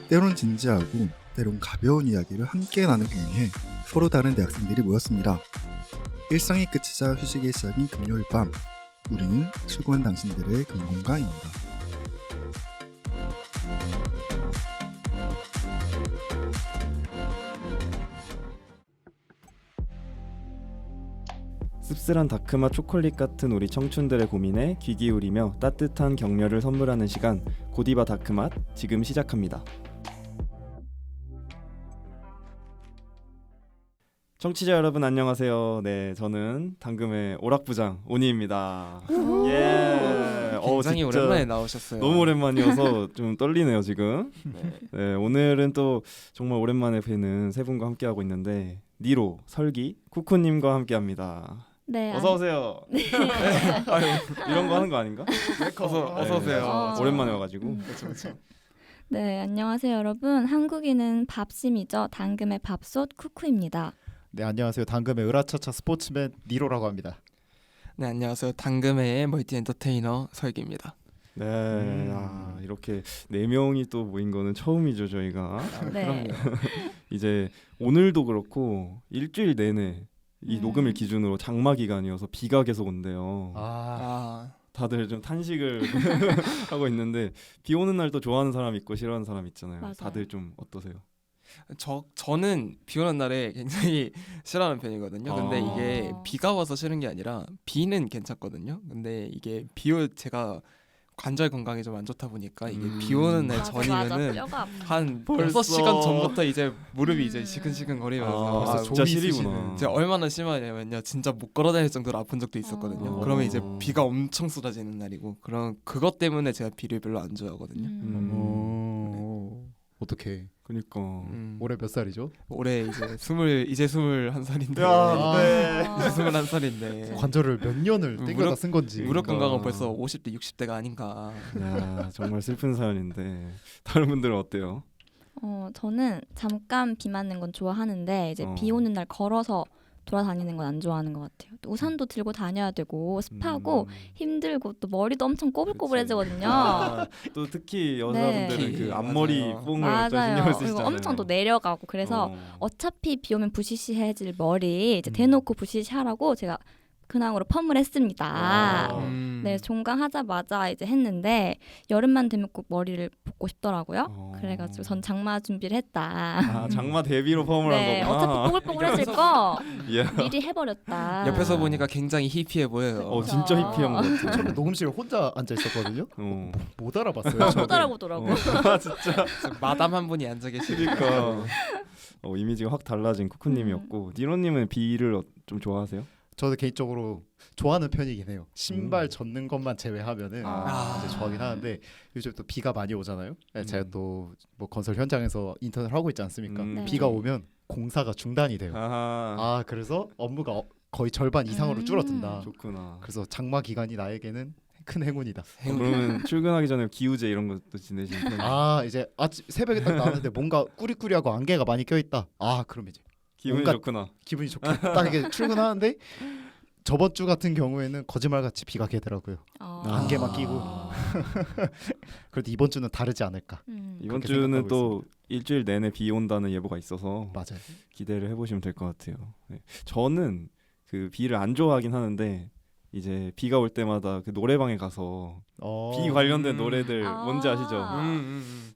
때론 진지하고 때론 가벼운 이야기를 함께 나누기 위해 서로 다른 대학생들이 모였습니다. 일상이 끝이자 휴식의 시작인 금요일 밤, 우리는 출근한 당신들의 금공강입니다. 씁쓸한 다크맛 초콜릿 같은 우리 청춘들의 고민에 귀 기울이며 따뜻한 격려를 선물하는 시간, 고디바 다크맛 지금 시작합니다. 청취자 여러분 안녕하세요. 네, 저는 당금의 오락부장 오니입니다. 예. 굉장히 진짜 오랜만에 나오셨어요. 너무 오랜만이어서 좀 떨리네요 지금. 네. 네, 오늘은 또 정말 오랜만에 뵈는 세 분과 함께하고 있는데 니로, 설기, 쿠쿠님과 함께합니다. 네. 어서 오세요. 아유, 이런 거 하는 거 아닌가? 어서 오세요. 오랜만에 와가지고. 그렇죠. 네, 안녕하세요, 여러분. 한국인은 밥심이죠. 당금의 밥솥 쿠쿠입니다. 네, 안녕하세요. 당금의 으라차차 스포츠맨 니로라고 합니다. 네, 안녕하세요. 당금의 멀티 엔터테이너 설기입니다. 네, 이렇게 네 명이 또 모인 거는 처음이죠 저희가. 네. 그럼요. 이제 오늘도 그렇고 일주일 내내 이 녹음일 기준으로 장마 기간이어서 비가 계속 온대요. 다들 좀 탄식을 하고 있는데 비 오는 날도 좋아하는 사람 있고 싫어하는 사람 있잖아요. 맞아요. 다들 좀 어떠세요? 저는 비 오는 날에 굉장히 싫어하는 편이거든요. 근데 아. 이게 비가 와서 싫은 게 아니라 비는 괜찮거든요. 근데 이게 제가 관절 건강이 좀 안 좋다 보니까 이게 비 오는 날 맞아, 전이면은 뼈가 아파. 한 벌써. 6시간 전부터 이제 무릎이 이제 시큰시큰거리면서 벌써 진짜 시리구나. 이제 얼마나 심하냐면요, 진짜 못 걸어다닐 정도로 아픈 적도 있었거든요. 어. 그러면 이제 비가 엄청 쏟아지는 날이고, 그것 때문에 제가 비를 별로 안 좋아하거든요. 어떻게? 그니까. 올해 몇 살이죠? 올해 이제 21살인데 야, 네. 이제 21살인데 관절을 몇 년을 땡겨다 무릎- 쓴 건지. 무릎 그러니까. 건강은 벌써 50대 60대가 아닌가. 야, 정말 슬픈 사연인데 다른 분들은 어때요? 저는 잠깐 비 맞는 건 좋아하는데 이제 비 오는 날 걸어서 돌아다니는 건 안 좋아하는 것 같아요. 또 우산도 들고 다녀야 되고 습하고 힘들고 또 머리도 엄청 꼬불꼬불해지거든요. 또 특히 여자분들은 네. 그 앞머리 맞아요. 뽕을 좀 맞아요. 신경을 그리고 쓰시잖아요. 엄청 또 내려가고 그래서 어차피 비 오면 부시시해질 머리 이제 대놓고 부시시하라고 제가 근황으로 펌을 했습니다. 네, 종강하자마자 이제 했는데 여름만 되면 꼭 머리를 볶고 싶더라고요. 그래가지고 전 장마 준비를 했다. 장마 대비로 펌을 네, 한 거구나. 어차피 뽀글뽀글해질 거 야. 미리 해버렸다. 옆에서 보니까 굉장히 히피해 보여요. 진짜 힙피한 것 같아. 처음에 녹음실에 혼자 앉아 있었거든요. 못 알아봤어요. 못 알아보더라고. 진짜. 마담 한 분이 앉아 계시니까. 그러니까 이미지가 확 달라진 쿠쿠님이었고 니로님은 비를 좀 좋아하세요? 저도 개인적으로 좋아하는 편이긴 해요. 신발 젖는 것만 제외하면은 이제 좋아하긴 하는데 요즘 또 비가 많이 오잖아요. 네, 제가 또 뭐 건설 현장에서 인턴을 하고 있지 않습니까? 네. 비가 오면 공사가 중단이 돼요. 그래서 업무가 거의 절반 이상으로 줄어든다. 좋구나. 그래서 장마 기간이 나에게는 큰 행운이다. 그러면 출근하기 전에 기우제 이런 것도 지내시는 편이에요? 이제 새벽에 딱 나왔는데 뭔가 꾸리꾸리하고 안개가 많이 껴있다. 그럼 이제 기분이 뭔가 좋구나. 기분이 좋게 딱 이게 출근하는데 저번 주 같은 경우에는 거짓말같이 비가 개더라고요. 안개만 끼고. 그래도 이번 주는 다르지 않을까. 이번 그렇게 주는 생각하고 또 일주일 내내 비 온다는 예보가 있어서 맞아요. 기대를 해보시면 될 것 같아요. 네. 저는 그 비를 안 좋아하긴 하는데 이제 비가 올 때마다 그 노래방에 가서 비 관련된 노래들 뭔지 아시죠?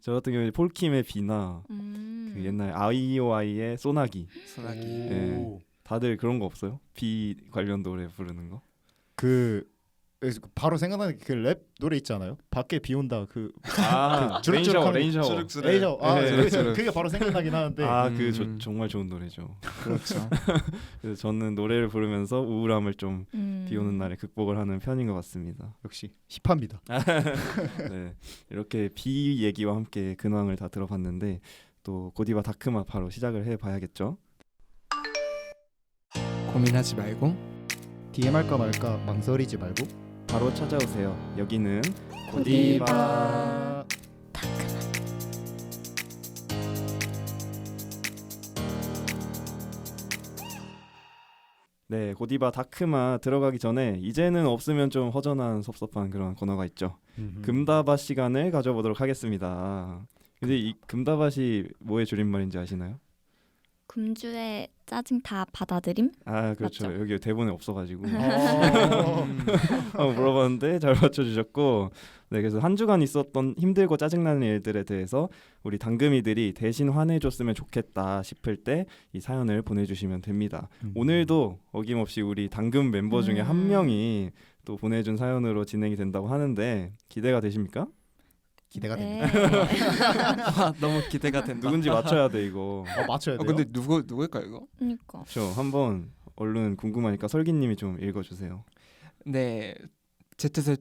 저 같은 경우에 폴킴의 비나 그 옛날 아이오아이의 소나기. 소나기. 네. 다들 그런 거 없어요? 비 관련 노래 부르는 거? 그 바로 생각나는 그 랩 노래 있잖아요. 밖에 비 온다. 레인샤워. 그게 바로 생각나긴 하는데. 정말 좋은 노래죠. 그렇죠. 그래서 저는 노래를 부르면서 우울함을 좀 비 오는 날에 극복을 하는 편인 것 같습니다. 역시 힙합니다. 네, 이렇게 비 얘기와 함께 근황을 다 들어봤는데 또 고디바 다크맛 바로 시작을 해봐야겠죠. 고민하지 말고 DM 할까 말까 망설이지 말고 바로 찾아오세요. 여기는 고디바 네, 고디바 다크마 들어가기 전에 이제는 없으면 좀 허전한 섭섭한 그런 코너가 있죠. 금다바 시간을 가져보도록 하겠습니다. 근데 이 금다밭이 뭐의 줄임말인지 아시나요? 금주의 짜증 다 받아들임? 아 그렇죠. 맞죠? 여기 대본에 없어가지고 어. 물어봤는데 잘 맞춰주셨고, 네, 그래서 한 주간 있었던 힘들고 짜증나는 일들에 대해서 우리 당금이들이 대신 화내줬으면 좋겠다 싶을 때 이 사연을 보내주시면 됩니다. 오늘도 어김없이 우리 당금 멤버 중에 한 명이 또 보내준 사연으로 진행이 된다고 하는데 기대가 되십니까? 기대가 네. 됩니다. 아, 너무 기대가 된다. 누군지 맞춰야 돼 이거. 맞춰야 돼요. 근데 누구일까 이거? 그러니까. 그렇죠. 한번 얼른 궁금하니까 설기님이 좀 읽어주세요. 네, Z세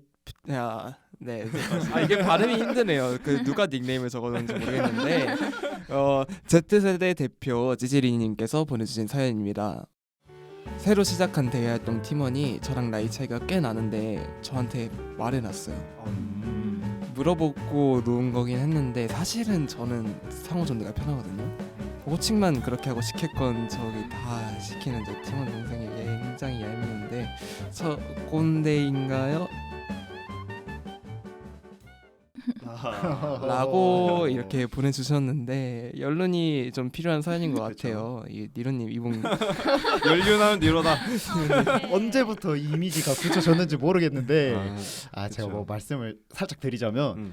네. 아 이게 발음이 힘드네요. 그 누가 닉네임을 적어놓은지 모르겠는데 Z세대 대표 찌질이님께서 보내주신 사연입니다. 새로 시작한 대외활동 팀원이 저랑 나이 차이가 꽤 나는데 저한테 말해놨어요. 물어보고 놓은 거긴 했는데 사실은 저는 상호존대가 편하거든요. 호칭만 그렇게 하고 시킬 건 저기 다 시키는 제 팀원 동생이 굉장히 얄미운데 저 꼰대인가요? 라고 이렇게 보내주셨는데 연륜이 좀 필요한 사연인 것 같아요. 이 니로님 이분 연륜하면 니로다. 언제부터 이미지가 굳혀졌는지 모르겠는데 제가 그쵸. 뭐 말씀을 살짝 드리자면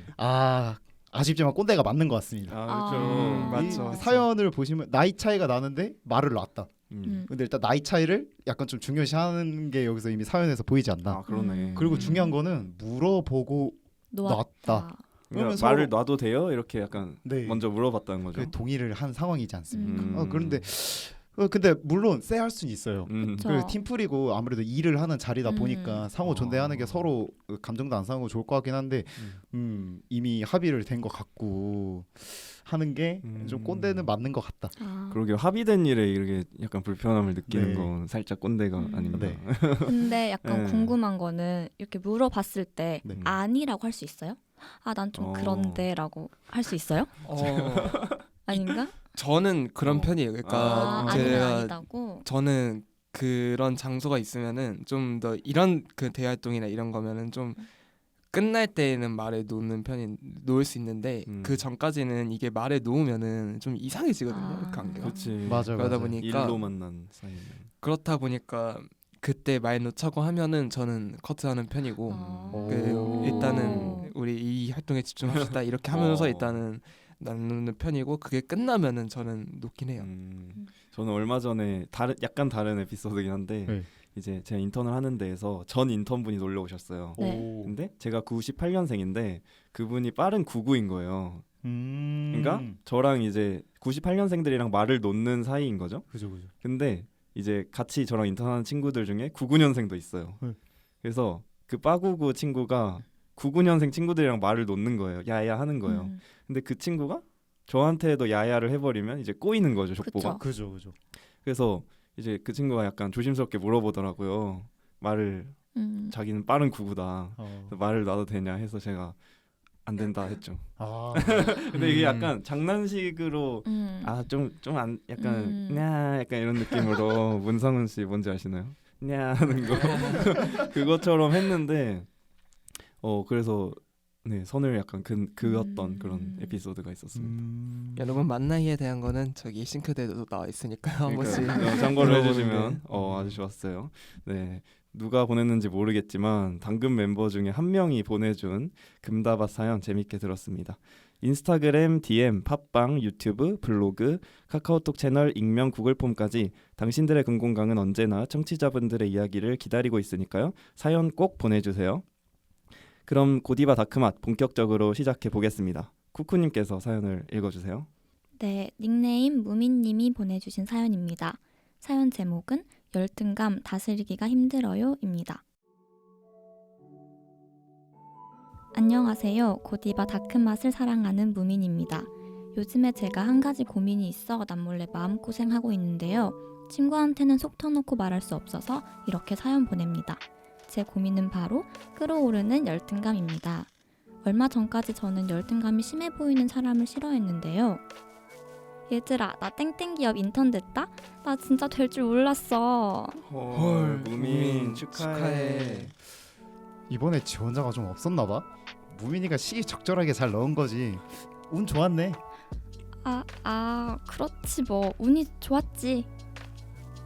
아쉽지만 꼰대가 맞는 것 같습니다. 그렇죠. 맞죠. 이 사연을 보시면 나이 차이가 나는데 말을 놨다. 근데 일단 나이 차이를 약간 좀 중요시하는 게 여기서 이미 사연에서 보이지 않나. 아 그러네. 그리고 중요한 거는 물어보고 놨다. 그러면 그러면 말을 서로- 놔도 돼요? 이렇게 약간 네. 먼저 물어봤다는 거죠. 그 동의를 한 상황이지 않습니까? 음. 근데 물론 쎄할 수는 있어요. 그쵸. 그리고 팀플이고 아무래도 일을 하는 자리다 음. 보니까 상호 존대하는 게 서로 감정도 안 상하고 좋을 것 같긴 한데 이미 합의를 된 것 같고 하는 게 좀 꼰대는 맞는 것 같다. 그러게 합의된 일에 이렇게 약간 불편함을 느끼는 네. 건 살짝 꼰대가 아닙니다. 네. 근데 약간 네. 궁금한 거는 이렇게 물어봤을 때 네. 아니라고 할 수 있어요? 아, 난 좀 그런데라고 할 수 있어요? 아닌가? 저는 그런 편이에요. 그러니까 아니면 제가 아니다고. 저는 그런 장소가 있으면은 좀 더 이런 그 대활동이나 이런 거면은 좀 끝날 때에는 말에 놓는 편이 놓을 수 있는데 그 전까지는 이게 말에 놓으면은 좀 이상해지거든요. 그 관계가. 그렇지. 맞아요. 그러다 맞아요. 보니까 일로 만난 사이는. 그렇다 보니까 그때 말 놓자고 하면은 저는 커트하는 편이고 그 일단은 우리 이 활동에 집중합시다 이렇게 하면서 일단은 나누는 편이고 그게 끝나면은 저는 놓긴 해요. 저는 얼마 전에 약간 다른 에피소드긴 한데 네. 이제 제가 인턴을 하는 데에서 전 인턴분이 놀러 오셨어요. 네. 근데 제가 98년생인데 그분이 빠른 99인 거예요. 그러니까 저랑 이제 98년생들이랑 말을 놓는 사이인 거죠. 그죠. 근데 이제 같이 저랑 인턴하는 친구들 중에 99년생도 있어요. 네. 그래서 그 빠구구 친구가 99년생 친구들이랑 말을 놓는 거예요. 야야 하는 거예요. 근데 그 친구가 저한테도 야야를 해버리면 이제 꼬이는 거죠, 족보가. 그죠. 그래서 이제 그 친구가 약간 조심스럽게 물어보더라고요. 말을 자기는 빠른 99다. 말을 놔도 되냐 해서 제가 안 된다 했죠. 근데 이게 약간 장난식으로 좀 안 약간 냐 약간 이런 느낌으로 문상훈 씨 뭔지 아시나요? 냐 하는 거 그것처럼 했는데 그래서 네 선을 약간 그었던 그런 에피소드가 있었습니다. 여러분 만나이에 대한 거는 저기 싱크대에도 나와 있으니까요. 한 번씩 참고를 해주시면 들어보는데. 아주 좋았어요. 네. 누가 보냈는지 모르겠지만 당금 멤버 중에 한 명이 보내준 금다밭 사연 재밌게 들었습니다. 인스타그램, DM, 팟빵, 유튜브, 블로그, 카카오톡 채널, 익명, 구글폼까지 당신들의 금공강은 언제나 청취자분들의 이야기를 기다리고 있으니까요. 사연 꼭 보내주세요. 그럼 고디바 다크맛 본격적으로 시작해 보겠습니다. 쿠쿠님께서 사연을 읽어주세요. 네, 닉네임 무민님이 보내주신 사연입니다. 사연 제목은 열등감 다스리기가 힘들어요입니다. 안녕하세요. 고디바 다크맛을 사랑하는 무민입니다. 요즘에 제가 한 가지 고민이 있어 남몰래 마음고생하고 있는데요. 친구한테는 속 터놓고 말할 수 없어서 이렇게 사연 보냅니다. 제 고민은 바로 끌어오르는 열등감입니다. 얼마 전까지 저는 열등감이 심해 보이는 사람을 싫어했는데요. 얘들아, 나 땡땡 기업 인턴 됐다? 나 진짜 될 줄 몰랐어. 헐, 무민 축하해. 이번에 지원자가 좀 없었나 봐. 무민이가 시기 적절하게 잘 넣은 거지. 운 좋았네. 그렇지 뭐 운이 좋았지.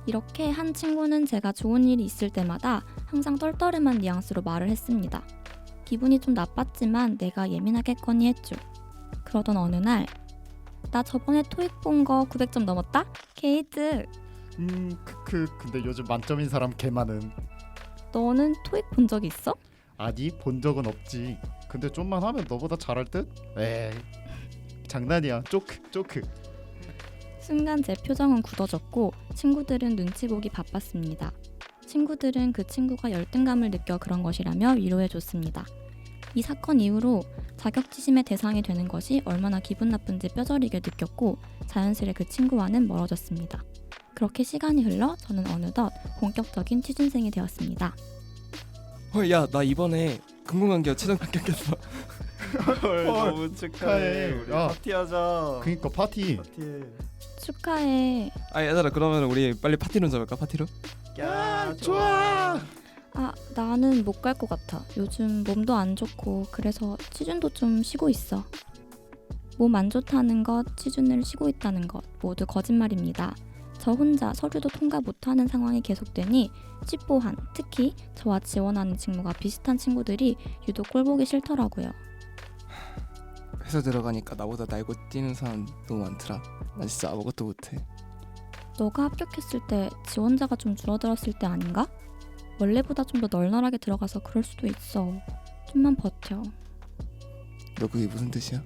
이렇게 한 친구는 제가 좋은 일이 있을 때마다 항상 떨떠름한 뉘앙스로 말을 했습니다. 기분이 좀 나빴지만 내가 예민하겠거니 했죠. 그러던 어느 날 나 저번에 토익 본 거 900점 넘었다? 게이드. 근데 요즘 만점인 사람 개 많음. 너는 토익 본 적 있어? 아니 본 적은 없지. 근데 좀만 하면 너보다 잘할 듯? 에이 장난이야. 쪼크. 순간 제 표정은 굳어졌고 친구들은 눈치 보기 바빴습니다. 친구들은 그 친구가 열등감을 느껴 그런 것이라며 위로해줬습니다. 이 사건 이후로 자격지심의 대상이 되는 것이 얼마나 기분 나쁜지 뼈저리게 느꼈고 자연스레 그 친구와는 멀어졌습니다. 그렇게 시간이 흘러 저는 어느덧 본격적인 취준생이 되었습니다. 야, 나 이번에 금공관계와 최종 합격했어. 헐, 너무 축하해. 우리 야. 파티하자. 그니까 파티해. 축하해. 얘들아, 그러면 우리 빨리 파티룸 잡을까? 파티룸? 야, 좋아. 나는 못 갈 것 같아. 요즘 몸도 안 좋고 그래서 취준도 좀 쉬고 있어. 몸 안 좋다는 것, 취준을 쉬고 있다는 것 모두 거짓말입니다. 저 혼자 서류도 통과 못하는 상황이 계속되니 찌뽀한, 특히 저와 지원하는 직무가 비슷한 친구들이 유독 꼴보기 싫더라고요. 회사 들어가니까 나보다 날고 뛰는 사람 너무 많더라. 난 진짜 아무것도 못해. 너가 합격했을 때 지원자가 좀 줄어들었을 때 아닌가? 원래보다 좀 더 널널하게 들어가서 그럴 수도 있어. 좀만 버텨. 너 그게 무슨 뜻이야?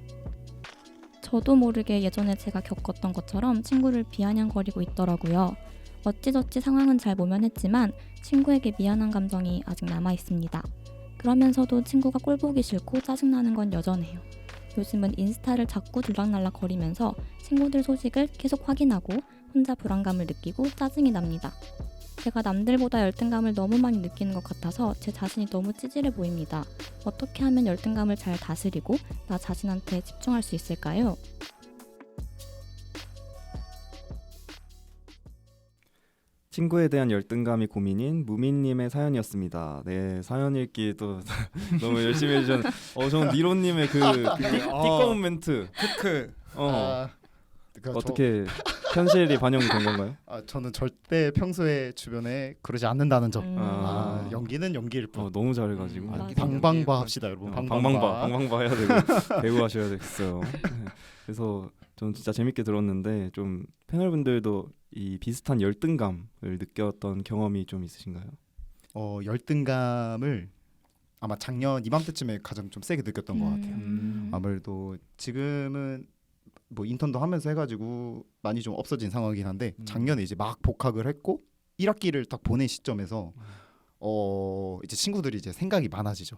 저도 모르게 예전에 제가 겪었던 것처럼 친구를 비아냥거리고 있더라고요. 어찌저찌 상황은 잘 모면했지만 친구에게 미안한 감정이 아직 남아 있습니다. 그러면서도 친구가 꼴보기 싫고 짜증나는 건 여전해요. 요즘은 인스타를 자꾸 들락날락 거리면서 친구들 소식을 계속 확인하고 혼자 불안감을 느끼고 짜증이 납니다. 제가 남들보다 열등감을 너무 많이 느끼는 것 같아서 제 자신이 너무 찌질해 보입니다. 어떻게 하면 열등감을 잘 다스리고 나 자신한테 집중할 수 있을까요? 친구에 대한 열등감이 고민인 무민님의 사연이었습니다. 네, 사연 읽기도 너무 열심히 해주셨는데 저는 니로님의 그 띠꺼운 멘트 크크. 어떻게 현실이 반영이 된 건가요? 저는 절대 평소에 주변에 그러지 않는다는 점. 아. 연기는 연기일 뿐. 너무 잘해가지고 맞아. 방방바 합시다 여러분. 방방바 해야 되고 배우 하셔야 되겠어요. 네. 그래서 전 진짜 재밌게 들었는데 좀 패널분들도 이 비슷한 열등감을 느꼈던 경험이 좀 있으신가요? 열등감을 아마 작년 이맘때쯤에 가장 좀 세게 느꼈던 것 같아요. 아무래도 지금은 뭐 인턴도 하면서 해가지고 많이 좀 없어진 상황이긴 한데 작년에 이제 막 복학을 했고 1학기를 딱 보낸 시점에서 이제 친구들이 이제 생각이 많아지죠.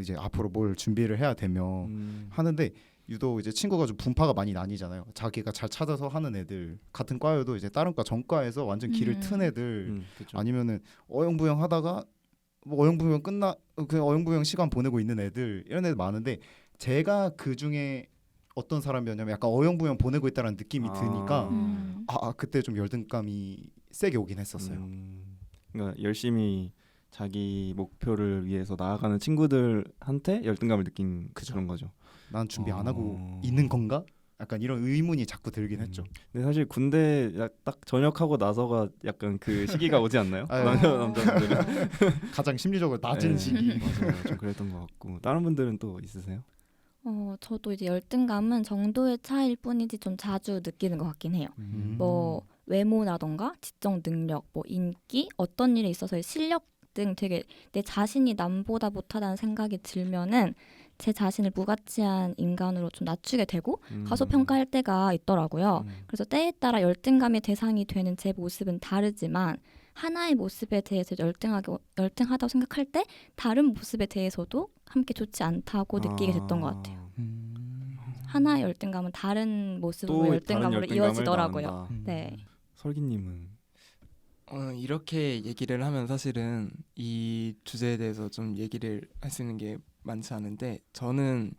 이제 앞으로 뭘 준비를 해야 되며 하는데 유독 이제 친구가 좀 분파가 많이 나뉘잖아요. 자기가 잘 찾아서 하는 애들, 같은 과여도 이제 다른 과 전과에서 완전 길을 튼 애들, 그쵸. 아니면은 어영부영 하다가 뭐 어영부영 그냥 어영부영 시간 보내고 있는 애들, 이런 애들 많은데 제가 그 중에 어떤 사람이었냐면 약간 어영부영 보내고 있다는 느낌이 드니까 그때 좀 열등감이 세게 오긴 했었어요. 그러니까 열심히 자기 목표를 위해서 나아가는 친구들한테 열등감을 느낀 그런 거죠. 난 준비 안 하고 있는 건가? 약간 이런 의문이 자꾸 들긴 했죠. 근데 사실 군대 딱 전역하고 나서가 약간 그 시기가 오지 않나요? 남자분들은 가장 심리적으로 낮은 시기. 맞아요. 좀 그랬던 것 같고 다른 분들은 또 있으세요? 저도 이제 열등감은 정도의 차이일 뿐이지 좀 자주 느끼는 것 같긴 해요. 뭐 외모라던가 지적 능력, 뭐 인기, 어떤 일에 있어서의 실력 등 되게 내 자신이 남보다 못하다는 생각이 들면은 제 자신을 무가치한 인간으로 좀 낮추게 되고 과소평가할 때가 있더라고요. 그래서 때에 따라 열등감의 대상이 되는 제 모습은 다르지만 하나의 모습에 대해서 열등하다고 생각할 때 다른 모습에 대해서도 함께 좋지 않다고 느끼게 됐던 것 같아요. 하나의 열등감은 다른 모습으로 열등감으로 이어지더라고요. 네. 설기님은 이렇게 얘기를 하면 사실은 이 주제에 대해서 좀 얘기를 할 수 있는 게 많지 않은데 저는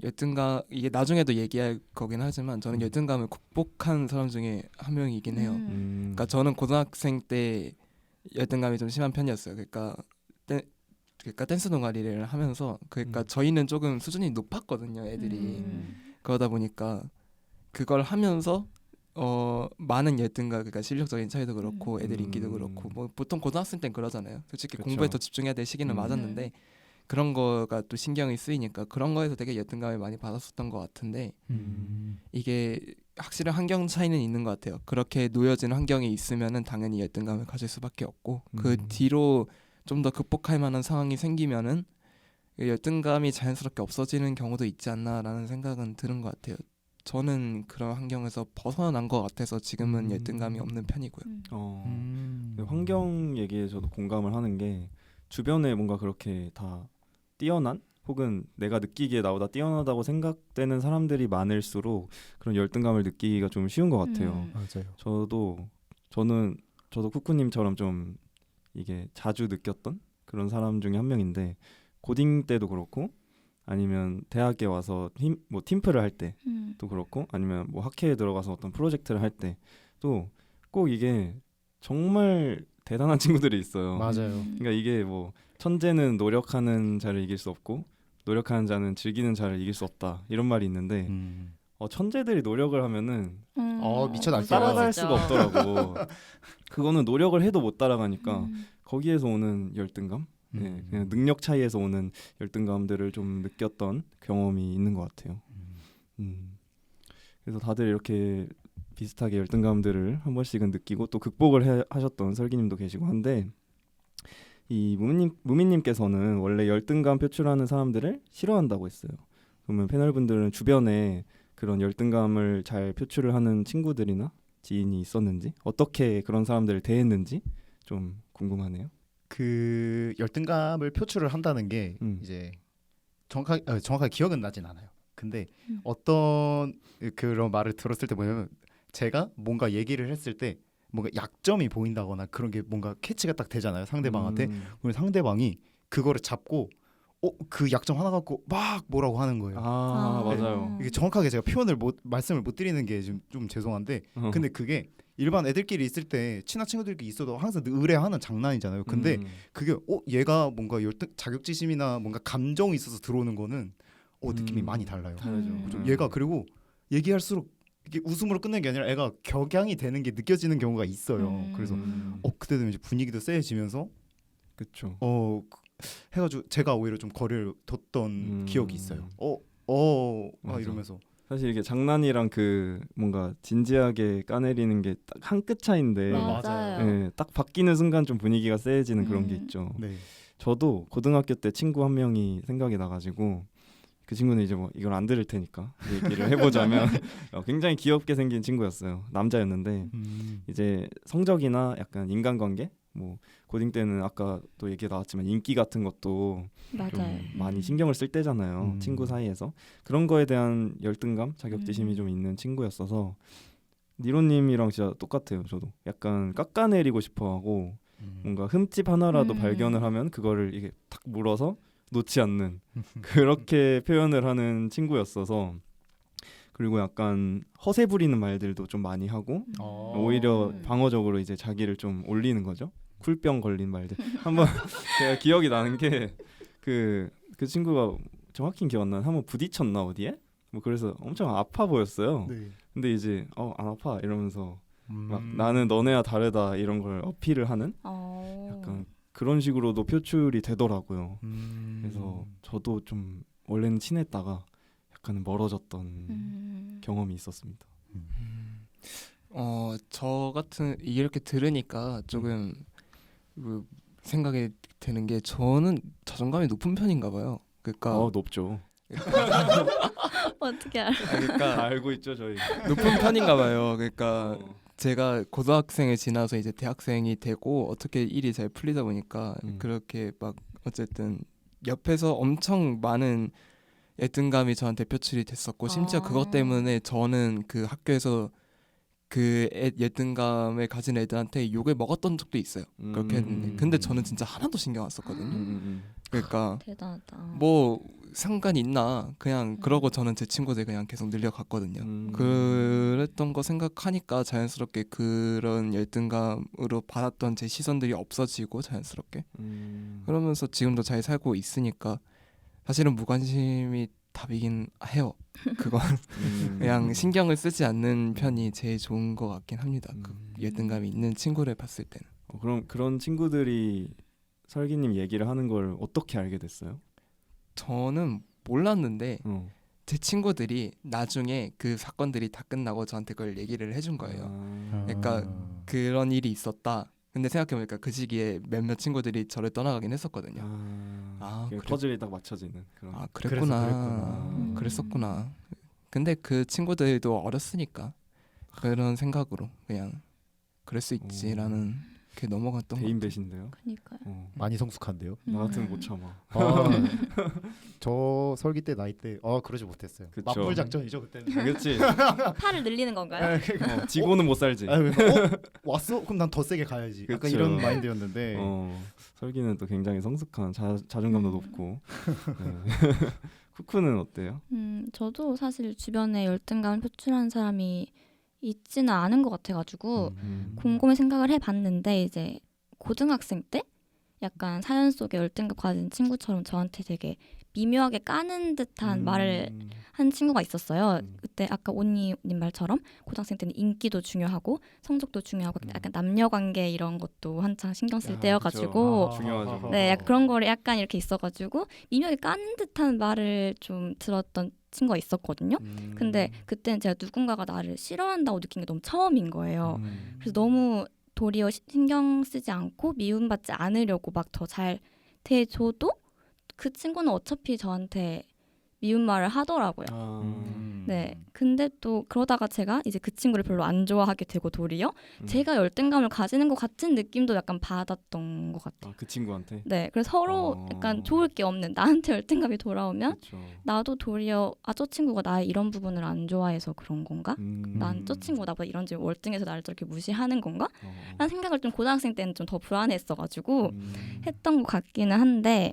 열등감 이게 나중에도 얘기할 거긴 하지만 저는 열등감을 극복한 사람 중에 한 명이긴 해요. 그러니까 저는 고등학생 때 열등감이 좀 심한 편이었어요. 그러니까 댄스 동아리를 하면서 그러니까 저희는 조금 수준이 높았거든요, 애들이. 그러다 보니까 그걸 하면서 많은 열등감, 그러니까 실력적인 차이도 그렇고 애들 인기도 그렇고 뭐 보통 고등학생 땐 그러잖아요. 솔직히 그쵸. 공부에 더 집중해야 될 시기는 맞았는데 그런 거가 또 신경이 쓰이니까 그런 거에서 되게 열등감을 많이 받았었던 것 같은데 이게 확실히 환경 차이는 있는 것 같아요. 그렇게 놓여진 환경이 있으면은 당연히 열등감을 가질 수밖에 없고 그 뒤로 좀 더 극복할 만한 상황이 생기면은 열등감이 자연스럽게 없어지는 경우도 있지 않나라는 생각은 드는 것 같아요. 저는 그런 환경에서 벗어난 것 같아서 지금은 열등감이 없는 편이고요. 환경 얘기에 저도 공감을 하는 게 주변에 뭔가 그렇게 다 뛰어난 혹은 내가 느끼기에 나보다 뛰어나다고 생각되는 사람들이 많을수록 그런 열등감을 느끼기가 좀 쉬운 것 같아요. 맞아요. 저도 쿠쿠님처럼 좀 이게 자주 느꼈던 그런 사람 중에 한 명인데 고딩 때도 그렇고 아니면 대학에 와서 뭐 팀플을 할 때도 그렇고 아니면 뭐 학회에 들어가서 어떤 프로젝트를 할 때도 꼭 이게 정말 대단한 친구들이 있어요. 맞아요. 그러니까 이게 뭐 천재는 노력하는 자를 이길 수 없고 노력하는 자는 즐기는 자를 이길 수 없다 이런 말이 있는데 천재들이 노력을 하면은 미쳐 날뛰어요. 따라갈 수가 없더라고. 그거는 노력을 해도 못 따라가니까 거기에서 오는 열등감, 그냥 능력 차이에서 오는 열등감들을 좀 느꼈던 경험이 있는 것 같아요. 그래서 다들 이렇게 비슷하게 열등감들을 한 번씩은 느끼고 또 극복을 하셨던 설기님도 계시고 한데 이 무민님께서는 원래 열등감 표출하는 사람들을 싫어한다고 했어요. 그러면 패널분들은 주변에 그런 열등감을 잘 표출을 하는 친구들이나 지인이 있었는지 어떻게 그런 사람들을 대했는지 좀 궁금하네요. 그 열등감을 표출을 한다는 게 이제 정확하게 기억은 나진 않아요. 근데 어떤 그런 말을 들었을 때 뭐냐면 제가 뭔가 얘기를 했을 때 뭔가 약점이 보인다거나 그런 게 뭔가 캐치가 딱 되잖아요. 상대방한테. 그럼 상대방이 그거를 잡고 그 약점 하나 갖고 막 뭐라고 하는 거예요. 맞아요. 이게 정확하게 제가 말씀을 못 드리는 게 좀 죄송한데 근데 그게 일반 애들끼리 있을 때 친한 친구들끼리 있어도 항상 의뢰하는 장난이잖아요. 근데 그게 얘가 뭔가 자격지심이나 뭔가 감정이 있어서 들어오는 거는 느낌이 많이 달라요. 다르죠. 얘가 그리고 얘기할수록 이게 웃음으로 끝내는 게 아니라 애가 격양이 되는 게 느껴지는 경우가 있어요. 그래서 그때 되면 이제 분위기도 세지면서 그렇죠. 해가지고 제가 오히려 좀 거리를 뒀던 기억이 있어요. 이러면서 사실 이게 장난이랑 그 뭔가 진지하게 까내리는 게 딱 한 끗 차인데 맞아요. 딱 바뀌는 순간 좀 분위기가 세지는 그런 게 있죠. 네. 저도 고등학교 때 친구 한 명이 생각이 나가지고 그 친구는 이제 뭐 이걸 안 들을 테니까 얘기를 해보자면 굉장히 귀엽게 생긴 친구였어요. 남자였는데 이제 성적이나 약간 인간관계 뭐 고딩 때는 아까 또 얘기 나왔지만 인기 같은 것도 좀 많이 신경을 쓸 때잖아요. 친구 사이에서 그런 거에 대한 열등감, 자격지심이 좀 있는 친구였어서 니로님이랑 진짜 똑같아요. 저도 약간 깎아내리고 싶어하고 뭔가 흠집 하나라도 발견을 하면 그거를 이게 탁 물어서 놓지 않는 그렇게 표현을 하는 친구였어서 그리고 약간 허세 부리는 말들도 좀 많이 하고 오히려 방어적으로 이제 자기를 좀 올리는 거죠. 쿨병 걸린 말들. 한번 제가 기억이 나는 게 그 친구가 정확히 기억 안 나는 한번 부딪혔나 어디에? 뭐 그래서 엄청 아파 보였어요. 네. 근데 이제 안 아파 이러면서 막 나는 너네와 다르다 이런 걸 어필을 하는 약간 그런 식으로도 표출이 되더라고요. 그래서 저도 좀 원래는 친했다가 약간 멀어졌던 경험이 있었습니다. 저 같은 이렇게 들으니까 조금 생각이 드는 게 저는 자존감이 높은 편인가 봐요. 그러니까 높죠. 어떻게 알아? 그러니까 알고 있죠 저희. 높은 편인가 봐요. 그러니까 제가 고등학생을 지나서 이제 대학생이 되고 어떻게 일이 잘 풀리다 보니까 그렇게 막 어쨌든 옆에서 엄청 많은 열등감이 저한테 표출이 됐었고 심지어 그것 때문에 저는 그 학교에서 그 열등감을 가진 애들한테 욕을 먹었던 적도 있어요. 그렇게 했는데 근데 저는 진짜 하나도 신경 안 썼거든요. 그러니까 대단하다. 뭐 상관이 있나 그냥 그러고 저는 제 친구들 그냥 계속 늘려갔거든요. 그랬던 거 생각하니까 자연스럽게 그런 열등감으로 받았던 제 시선들이 없어지고 자연스럽게 그러면서 지금도 잘 살고 있으니까 사실은 무관심이 답이긴 해요. 그건 그냥 신경을 쓰지 않는 편이 제일 좋은 것 같긴 합니다. 그 열등감이 있는 친구를 봤을 때는. 그럼 그런 친구들이 설기님 얘기를 하는 걸 어떻게 알게 됐어요? 저는 몰랐는데 제 친구들이 나중에 그 사건들이 다 끝나고 저한테 그걸 얘기를 해준 거예요. 그러니까 그런 일이 있었다. 근데 생각해보니까 그 시기에 몇몇 친구들이 저를 떠나가긴 했었거든요. 퍼즐이 딱 맞춰지는 그런. 그랬구나. 그랬었구나. 근데 그 친구들도 어렸으니까 그런 생각으로 그냥 그럴 수 있지라는 그 넘어갔던 것 대인 같아요. 배신데요. 그러니까요. 많이 성숙한데요. 나 같으면 못 참아. 저 설기 때 나이 때 그러지 못했어요. 그쵸. 맞불 작전이죠 그때는. 그렇지. 팔을 늘리는 건가요? 지고는 못 살지. 왔어? 그럼 난 더 세게 가야지. 약간 그쵸. 이런 마인드였는데. 설기는 또 굉장히 성숙한 자존감도 높고. 네. 쿠쿠는 어때요? 저도 사실 주변에 열등감을 표출하는 사람이 있지는 않은 것 같아가지고 곰곰이 생각을 해봤는데 이제 고등학생 때 약간 사연 속에 열등감 가진 친구처럼 저한테 되게 미묘하게 까는 듯한 말을 한 친구가 있었어요. 그때 아까 온니님 말처럼 고등학생 때는 인기도 중요하고 성적도 중요하고 약간 남녀관계 이런 것도 한창 신경 쓸 때여가지고 중요하죠. 네, 약간 그런 거를 약간 이렇게 있어가지고 미묘하게 까는 듯한 말을 좀 들었던 친구가 있었거든요. 근데 그때는 제가 누군가가 나를 싫어한다고 느낀 게 너무 처음인 거예요. 그래서 너무 도리어 신경 쓰지 않고 미움받지 않으려고 막 더 잘 대줘도 그 친구는 어차피 저한테 미운 말을 하더라고요. 네, 근데 또 그러다가 제가 이제 그 친구를 별로 안 좋아하게 되고 도리어 제가 열등감을 가지는 것 같은 느낌도 약간 받았던 것 같아요. 그 친구한테? 네, 그래서 서로 약간 좋을 게 없는 나한테 열등감이 돌아오면 그쵸. 나도 도리어 저 친구가 나의 이런 부분을 안 좋아해서 그런 건가? 난 저 친구가 나보다 이런지 월등해서 나를 저렇게 무시하는 건가? 라는 생각을 좀 고등학생 때는 좀 더 불안했어가지고 했던 것 같기는 한데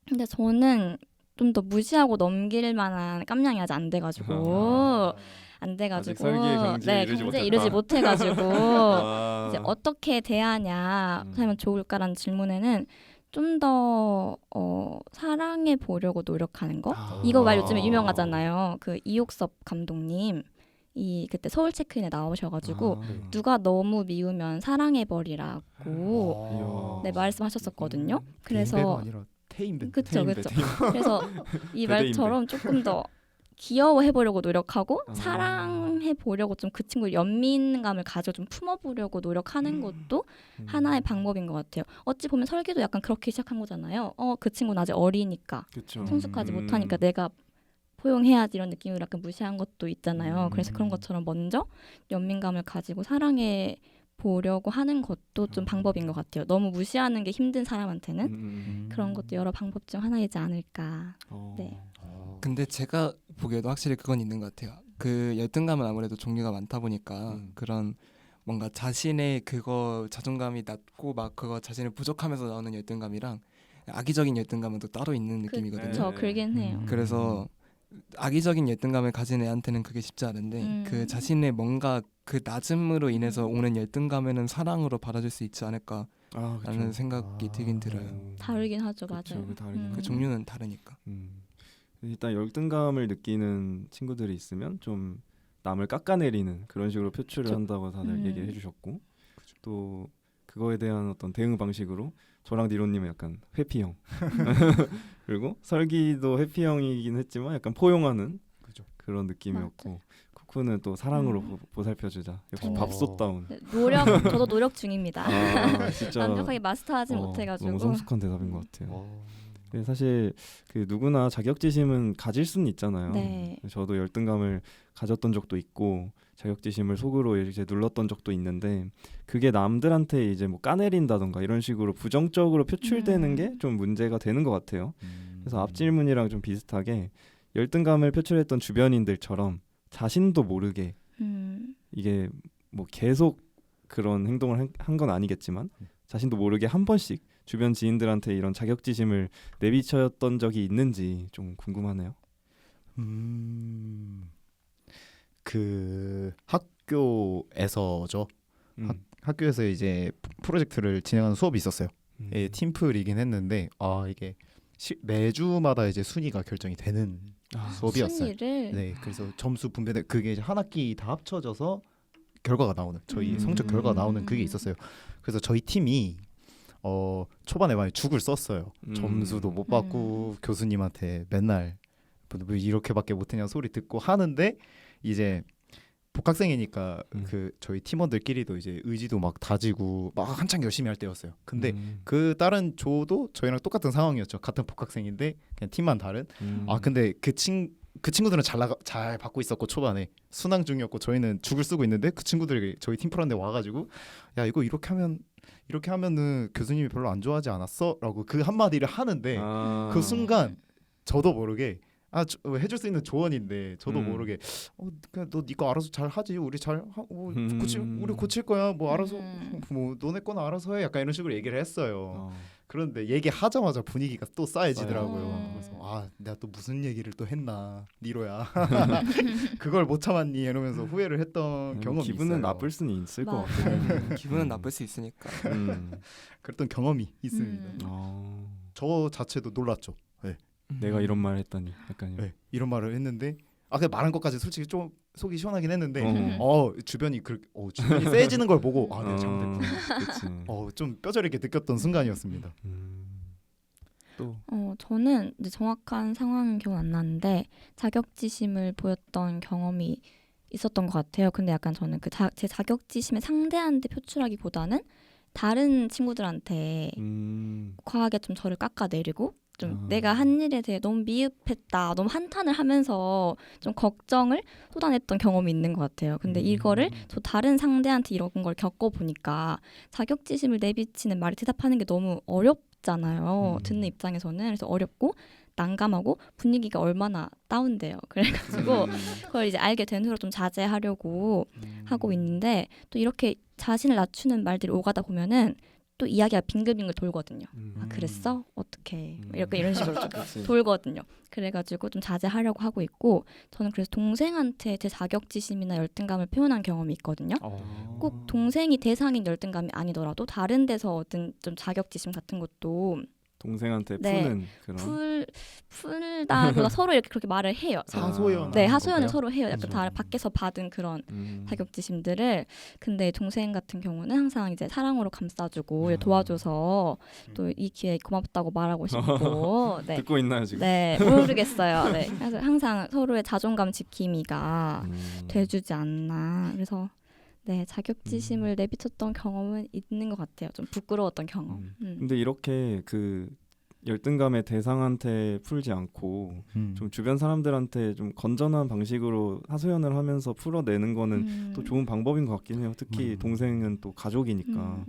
근데 저는 좀 더 무시하고 넘길 만한 깜냥이 아직 안 돼가지고 아직 설기의 경지에 이르지 경지에 못했다. 이르지 못해가지고 이제 어떻게 대하냐 하면 좋을까라는 질문에는 좀 더 사랑해 보려고 노력하는 거 이거 말 요즘에 유명하잖아요. 그 이옥섭 감독님 이 그때 서울 체크인에 나오셔가지고 누가 너무 미우면 사랑해 버리라고 네 말씀하셨었거든요. 그래서 태인배. 그쵸. 그래서 이 말처럼 조금 더 귀여워해 보려고 노력하고 사랑해 보려고 좀 그 친구의 연민감을 가져 좀 품어보려고 노력하는 것도 하나의 방법인 것 같아요. 어찌 보면 설계도 약간 그렇게 시작한 거잖아요. 그 친구는 아직 어리니까 그쵸. 성숙하지 못하니까 내가 포용해야지 이런 느낌으로 약간 무시한 것도 있잖아요. 그래서 그런 것처럼 먼저 연민감을 가지고 사랑해 보려고 하는 것도 좀 방법인 것 같아요. 너무 무시하는 게 힘든 사람한테는 그런 것도 여러 방법 중 하나이지 않을까. 네. 근데 제가 보기에도 확실히 그건 있는 것 같아요. 그 열등감은 아무래도 종류가 많다 보니까 그런 뭔가 자신의 그거 자존감이 낮고 막 그거 자신을 부족하면서 나오는 열등감이랑 악의적인 열등감은 또 따로 있는 느낌이거든요. 그렇죠. 그러긴 해요. 그래서 악의적인 열등감을 가진 애한테는 그게 쉽지 않은데 그 자신의 뭔가 그 낮음으로 인해서 오는 열등감에는 사랑으로 받아줄 수 있지 않을까라는 생각이 들긴 들어요. 다르긴 하죠. 그쵸, 맞아요. 그 종류는 다르니까. 일단 열등감을 느끼는 친구들이 있으면 좀 남을 깎아내리는 그런 식으로 표출을 한다고 다들 얘기를 해주셨고 또 그거에 대한 어떤 대응 방식으로 저랑 니로님은 약간 회피형 그리고 설기도 회피형이긴 했지만 약간 포용하는 그런 느낌이었고 쿠쿠는 또 사랑으로 보살펴주자 역시 밥솥다운 네, 저도 노력 중입니다. 진짜 완벽하게 마스터하지 못해가지고 너무 성숙한 대답인 것 같아요. 네, 사실 그 누구나 자격지심은 가질 수는 있잖아요. 네. 저도 열등감을 가졌던 적도 있고 자격지심을 속으로 이제 눌렀던 적도 있는데 그게 남들한테 이제 뭐 까내린다던가 이런 식으로 부정적으로 표출되는 게 좀 문제가 되는 것 같아요. 그래서 앞 질문이랑 좀 비슷하게 열등감을 표출했던 주변인들처럼 자신도 모르게 이게 뭐 계속 그런 행동을 한 건 아니겠지만 자신도 모르게 한 번씩 주변 지인들한테 이런 자격지심을 내비쳤던 적이 있는지 좀 궁금하네요. 그 학교에서죠. 학교에서 이제 프로젝트를 진행하는 수업이 있었어요. 팀플이긴 했는데 이게 매주마다 이제 순위가 결정이 되는 수업이었어요. 순위를 네, 그래서 점수 분배돼 그게 이제 한 학기 다 합쳐져서 결과가 나오는 저희 성적 결과가 나오는 그게 있었어요. 그래서 저희 팀이 초반에 많이 죽을 썼어요. 점수도 못 받고 교수님한테 맨날 뭐 이렇게밖에 못했냐 소리 듣고 하는데 이제 복학생이니까 그 저희 팀원들끼리도 이제 의지도 막 다지고 막 한창 열심히 할 때였어요. 근데 그 다른 조도 저희랑 똑같은 상황이었죠. 같은 복학생인데 그냥 팀만 다른. 근데 그 친구들은 잘 받고 있었고 초반에 순항 중이었고 저희는 죽을 쓰고 있는데 그 친구들이 저희 팀플한데 와가지고 야 이거 이렇게 하면은 교수님이 별로 안 좋아하지 않았어?라고 그 한마디를 하는데 그 순간 저도 모르게 해줄 수 있는 조언인데 저도 모르게 그냥 너 니거 알아서 잘 하지 우리 우리 고칠 거야 뭐 알아서 뭐 너네 거는 알아서 해 약간 이런 식으로 얘기를 했어요. 그런데 얘기하자마자 분위기가 또 싸해지더라고요. 그래서 내가 또 무슨 얘기를 또 했나 니로야 그걸 못 참았니 이러면서 후회를 했던 경험이 기분은 있어요. 나쁠 수는 있을 것 같아요. 기분은 나쁠 수 있으니까. 그랬던 경험이 있습니다. 저 자체도 놀랐죠. 내가 이런 말을 했다니 약간 이런 말을 했는데 그냥 말한 것까지 솔직히 좀 속이 시원하긴 했는데 주변이 주변이 세지는 걸 보고 내가 잘못했구나. 좀 뼈저리게 느꼈던 순간이었습니다. 또 저는 이제 정확한 상황은 기억 안 나는데 자격지심을 보였던 경험이 있었던 것 같아요. 근데 약간 저는 제 자격지심의 상대한테 표출하기보다는 다른 친구들한테 과하게 좀 저를 깎아내리고 좀 내가 한 일에 대해 너무 미흡했다, 너무 한탄을 하면서 좀 걱정을 쏟아냈던 경험이 있는 것 같아요. 근데 이거를 저 다른 상대한테 이런 걸 겪어보니까 자격지심을 내비치는 말에 대답하는 게 너무 어렵잖아요. 듣는 입장에서는. 그래서 어렵고 난감하고 분위기가 얼마나 다운돼요. 그래가지고 그걸 이제 알게 된 후로 좀 자제하려고 하고 있는데 또 이렇게 자신을 낮추는 말들이 오가다 보면은 또 이야기가 빙글빙글 돌거든요. 그랬어? 어떻게? 이런 식으로 좀 돌거든요. 그래가지고 좀 자제하려고 하고 있고 저는 그래서 동생한테 제 자격지심이나 열등감을 표현한 경험이 있거든요. 꼭 동생이 대상인 열등감이 아니더라도 다른 데서 얻은 좀 자격지심 같은 것도 동생한테 푸는 그런 풀다보다 서로 이렇게 그렇게 말을 해요. 하소연. 네, 하소연을 서로 해요. 약간 다 밖에서 받은 그런 자격지심들을. 근데 동생 같은 경우는 항상 이제 사랑으로 감싸주고 도와줘서 또 이 기회에 고맙다고 말하고 싶고. 네. 듣고 있나요 지금? 네, 모르겠어요. 네, 그래서 항상 서로의 자존감 지킴이가 돼주지 않나. 그래서 네, 자격지심을 내비쳤던 경험은 있는 것 같아요. 좀 부끄러웠던 경험. 근데 이렇게 그 열등감의 대상한테 풀지 않고 좀 주변 사람들한테 좀 건전한 방식으로 하소연을 하면서 풀어내는 거는 또 좋은 방법인 것 같긴 해요. 특히 동생은 또 가족이니까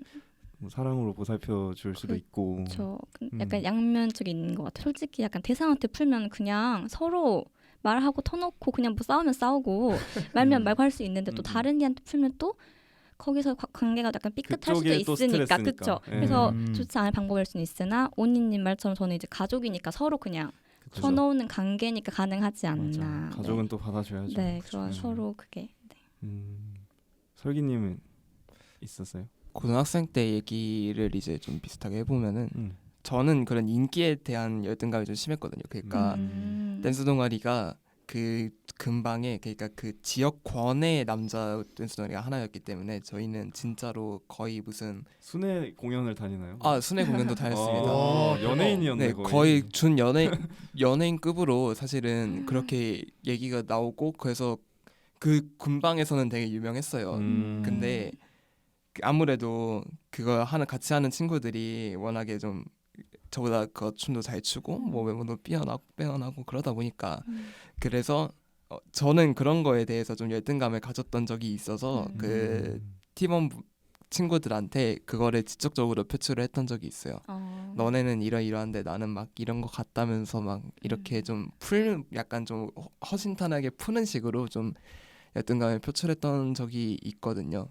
뭐 사랑으로 보살펴 줄 수도 있고. 그렇죠. 약간 양면적이 있는 것 같아요. 솔직히 약간 대상한테 풀면 그냥 서로 말하고 터놓고 그냥 뭐 싸우면 싸우고 말면 말고 할 수 있는데 또 다른 이한테 풀면 또 거기서 관계가 약간 삐끗할 수도 있으니까 그렇죠. 그래서 좋지 않은 방법일 수는 있으나 오니님 말처럼 저는 이제 가족이니까 서로 그냥 터놓는 관계니까 가능하지 않나. 맞아. 가족은 또 받아줘야죠. 네, 그런 서로 그게. 설기님은 있었어요? 고등학생 때 얘기를 이제 좀 비슷하게 해보면은 저는 그런 인기에 대한 열등감이 좀 심했거든요. 그러니까 댄스 동아리가 그 근방에 그러니까 그 지역권의 남자 댄스 동아리가 하나였기 때문에 저희는 진짜로 거의 무슨 순회 공연을 다니나요? 순회 공연도 다녔습니다. 연예인이었네. 네, 거의 준 연예인급으로 사실은 그렇게 얘기가 나오고 그래서 그 근방에서는 되게 유명했어요. 근데 아무래도 그거 같이 하는 친구들이 워낙에 좀 저보다 그 춤도 잘 추고 뭐 외모도 빼어나고 그러다 보니까 그래서 저는 그런 거에 대해서 좀 열등감을 가졌던 적이 있어서 그 팀원 친구들한테 그거를 지적적으로 표출을 했던 적이 있어요. 너네는 이러이러한데 나는 막 이런 거 같다면서 막 이렇게 좀 약간 좀 허심탄회하게 푸는 식으로 좀 열등감을 표출했던 적이 있거든요.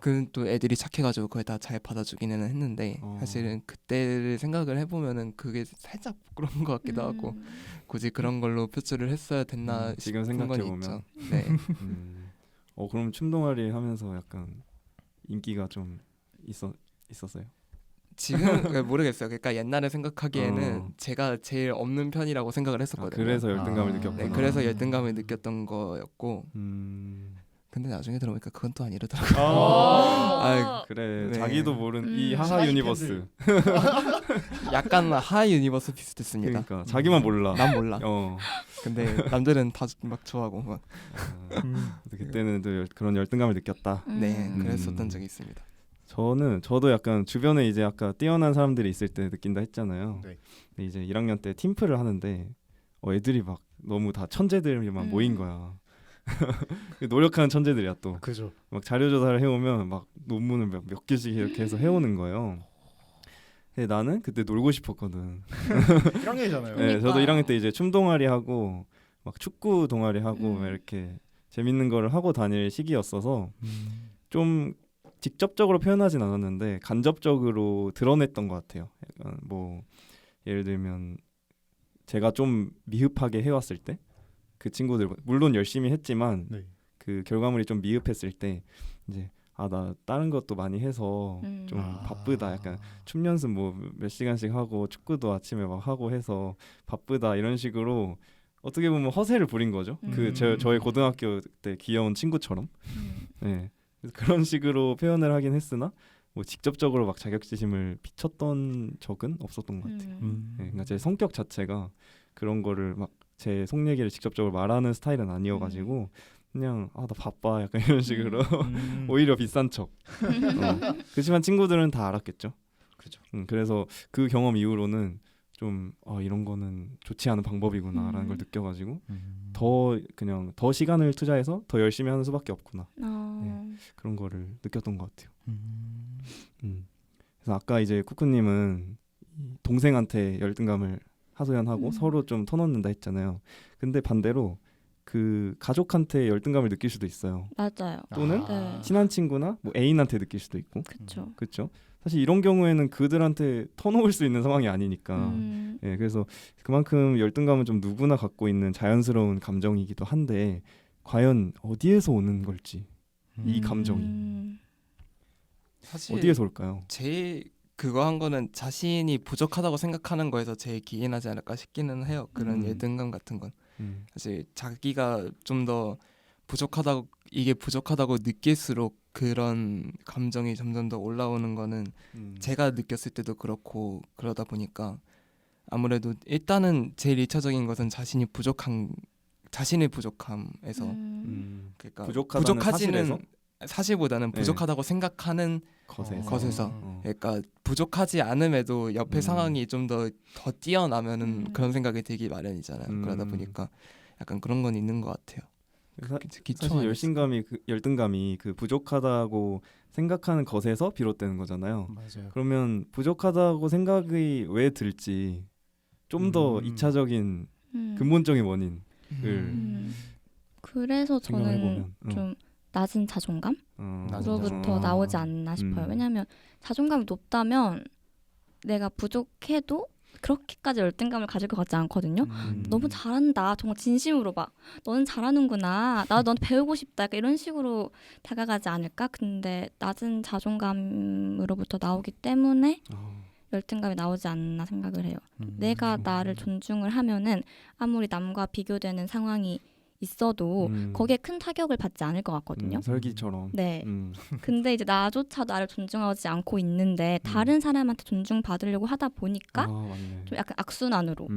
그 또 애들이 착해가지고 그걸 다 잘 받아주기는 했는데 사실은 그때를 생각을 해보면은 그게 살짝 부끄러운 것 같기도 하고 굳이 그런 걸로 표출을 했어야 됐나 지금 싶은 건 생각해 있죠. 보면. 네. 그럼 춤동아리 하면서 약간 인기가 좀 있었어요? 지금 모르겠어요. 그러니까 옛날에 생각하기에는 어. 제가 제일 없는 편이라고 생각을 했었거든요. 그래서 열등감을 아. 느꼈구나. 네, 그래서 열등감을 느꼈던 거였고 음. 근데 나중에 들어보니까 그건 또 아니더라고요. 아, 그래. 네. 자기도 모른 이 음. 하하 사이 유니버스. 약간 하이 유니버스 비슷했습니다. 그러니까 자기만 몰라. 난 몰라. 어. 근데 남들은 다 막 좋아하고 막. 그때는 또 그런 열등감을 느꼈다. 네, 음. 그랬었던 적이 있습니다. 저도 약간 주변에 이제 아까 뛰어난 사람들이 있을 때 느낀다 했잖아요. 네. 근데 이제 1학년 때 팀플을 하는데 애들이 막 너무 다 천재들만 모인 거야. 노력하는 천재들이야 또. 그죠. 막 자료 조사를 해오면 막 논문을 몇 개씩 이렇게 해서 해오는 거예요. 근데 나는 그때 놀고 싶었거든. 1학년이잖아요. 네, 저도 그러니까요. 1학년 때 이제 춤 동아리 하고 막 축구 동아리 하고 막 이렇게 재밌는 거를 하고 다닐 시기였어서 좀 직접적으로 표현하진 않았는데 간접적으로 드러냈던 것 같아요. 약간 뭐 예를 들면 제가 좀 미흡하게 해왔을 때 그 친구들 물론 열심히 했지만 네. 그 결과물이 좀 미흡했을 때 이제 나 다른 것도 많이 해서 좀 바쁘다. 약간 춤 연습 뭐 몇 시간씩 하고 축구도 아침에 막 하고 해서 바쁘다 이런 식으로 어떻게 보면 허세를 부린 거죠. 저의 고등학교 때 귀여운 친구처럼. 네. 그래서 그런 식으로 표현을 하긴 했으나 뭐 직접적으로 막 자격지심을 비쳤던 적은 없었던 것 같아요. 네, 그러니까 제 성격 자체가 그런 거를 막 제 속 얘기를 직접적으로 말하는 스타일은 아니어가지고 그냥 나 바빠 약간 이런 식으로 오히려 비싼 척. 그렇지만 친구들은 다 알았겠죠. 그렇죠. 그래서 그 경험 이후로는 좀 이런 거는 좋지 않은 방법이구나라는 걸 느껴가지고 더 시간을 투자해서 더 열심히 하는 수밖에 없구나. 그런 거를 느꼈던 것 같아요. 그래서 아까 이제 쿠쿠님은 동생한테 열등감을 하소연하고 서로 좀 터놓는다 했잖아요. 근데 반대로 그 가족한테 열등감을 느낄 수도 있어요. 맞아요. 또는 네. 친한 친구나 뭐 애인한테 느낄 수도 있고. 그렇죠. 그렇죠. 사실 이런 경우에는 그들한테 터놓을 수 있는 상황이 아니니까. 예, 그래서 그만큼 열등감은 좀 누구나 갖고 있는 자연스러운 감정이기도 한데 과연 어디에서 오는 걸지 이 감정이 사실 어디에서 올까요? 제일 그거 한 거는 자신이 부족하다고 생각하는 거에서 제일 기인하지 않을까 싶기는 해요. 그런 열등감 같은 건 사실 자기가 좀 더 이게 부족하다고 느낄수록 그런 감정이 점점 더 올라오는 거는 제가 느꼈을 때도 그렇고 그러다 보니까 아무래도 일단은 제일 1차적인 것은 자신의 부족함에서 그러니까 부족하다는 부족하지는 사실보다는 네. 부족하다고 생각하는 것에서 그러니까 부족하지 않음에도 옆에 상황이 좀 더 뛰어나면은 그런 생각이 들기 마련이잖아요. 그러다 보니까 약간 그런 건 있는 것 같아요. 사실 열등감이 그 부족하다고 생각하는 것에서 비롯되는 거잖아요. 맞아요. 그러면 부족하다고 생각이 왜 들지 좀 더 2차적인 근본적인 원인을 그래서 생각을 저는 해보면 좀 낮은 자존감? 으로부터 나오지 않나 싶어요. 왜냐하면 자존감이 높다면 내가 부족해도 그렇게까지 열등감을 가질 것 같지 않거든요. 너무 잘한다. 정말 진심으로 막 너는 잘하는구나. 나도 너한테 배우고 싶다. 약간 이런 식으로 다가가지 않을까? 근데 낮은 자존감으로부터 나오기 때문에 열등감이 나오지 않나 생각을 해요. 내가 나를 존중을 하면은 아무리 남과 비교되는 상황이 있어도 거기에 큰 타격을 받지 않을 것 같거든요. 설기처럼. 네. 근데 이제 나조차 나를 존중하지 않고 있는데 다른 사람한테 존중받으려고 하다 보니까 좀 약간 악순환으로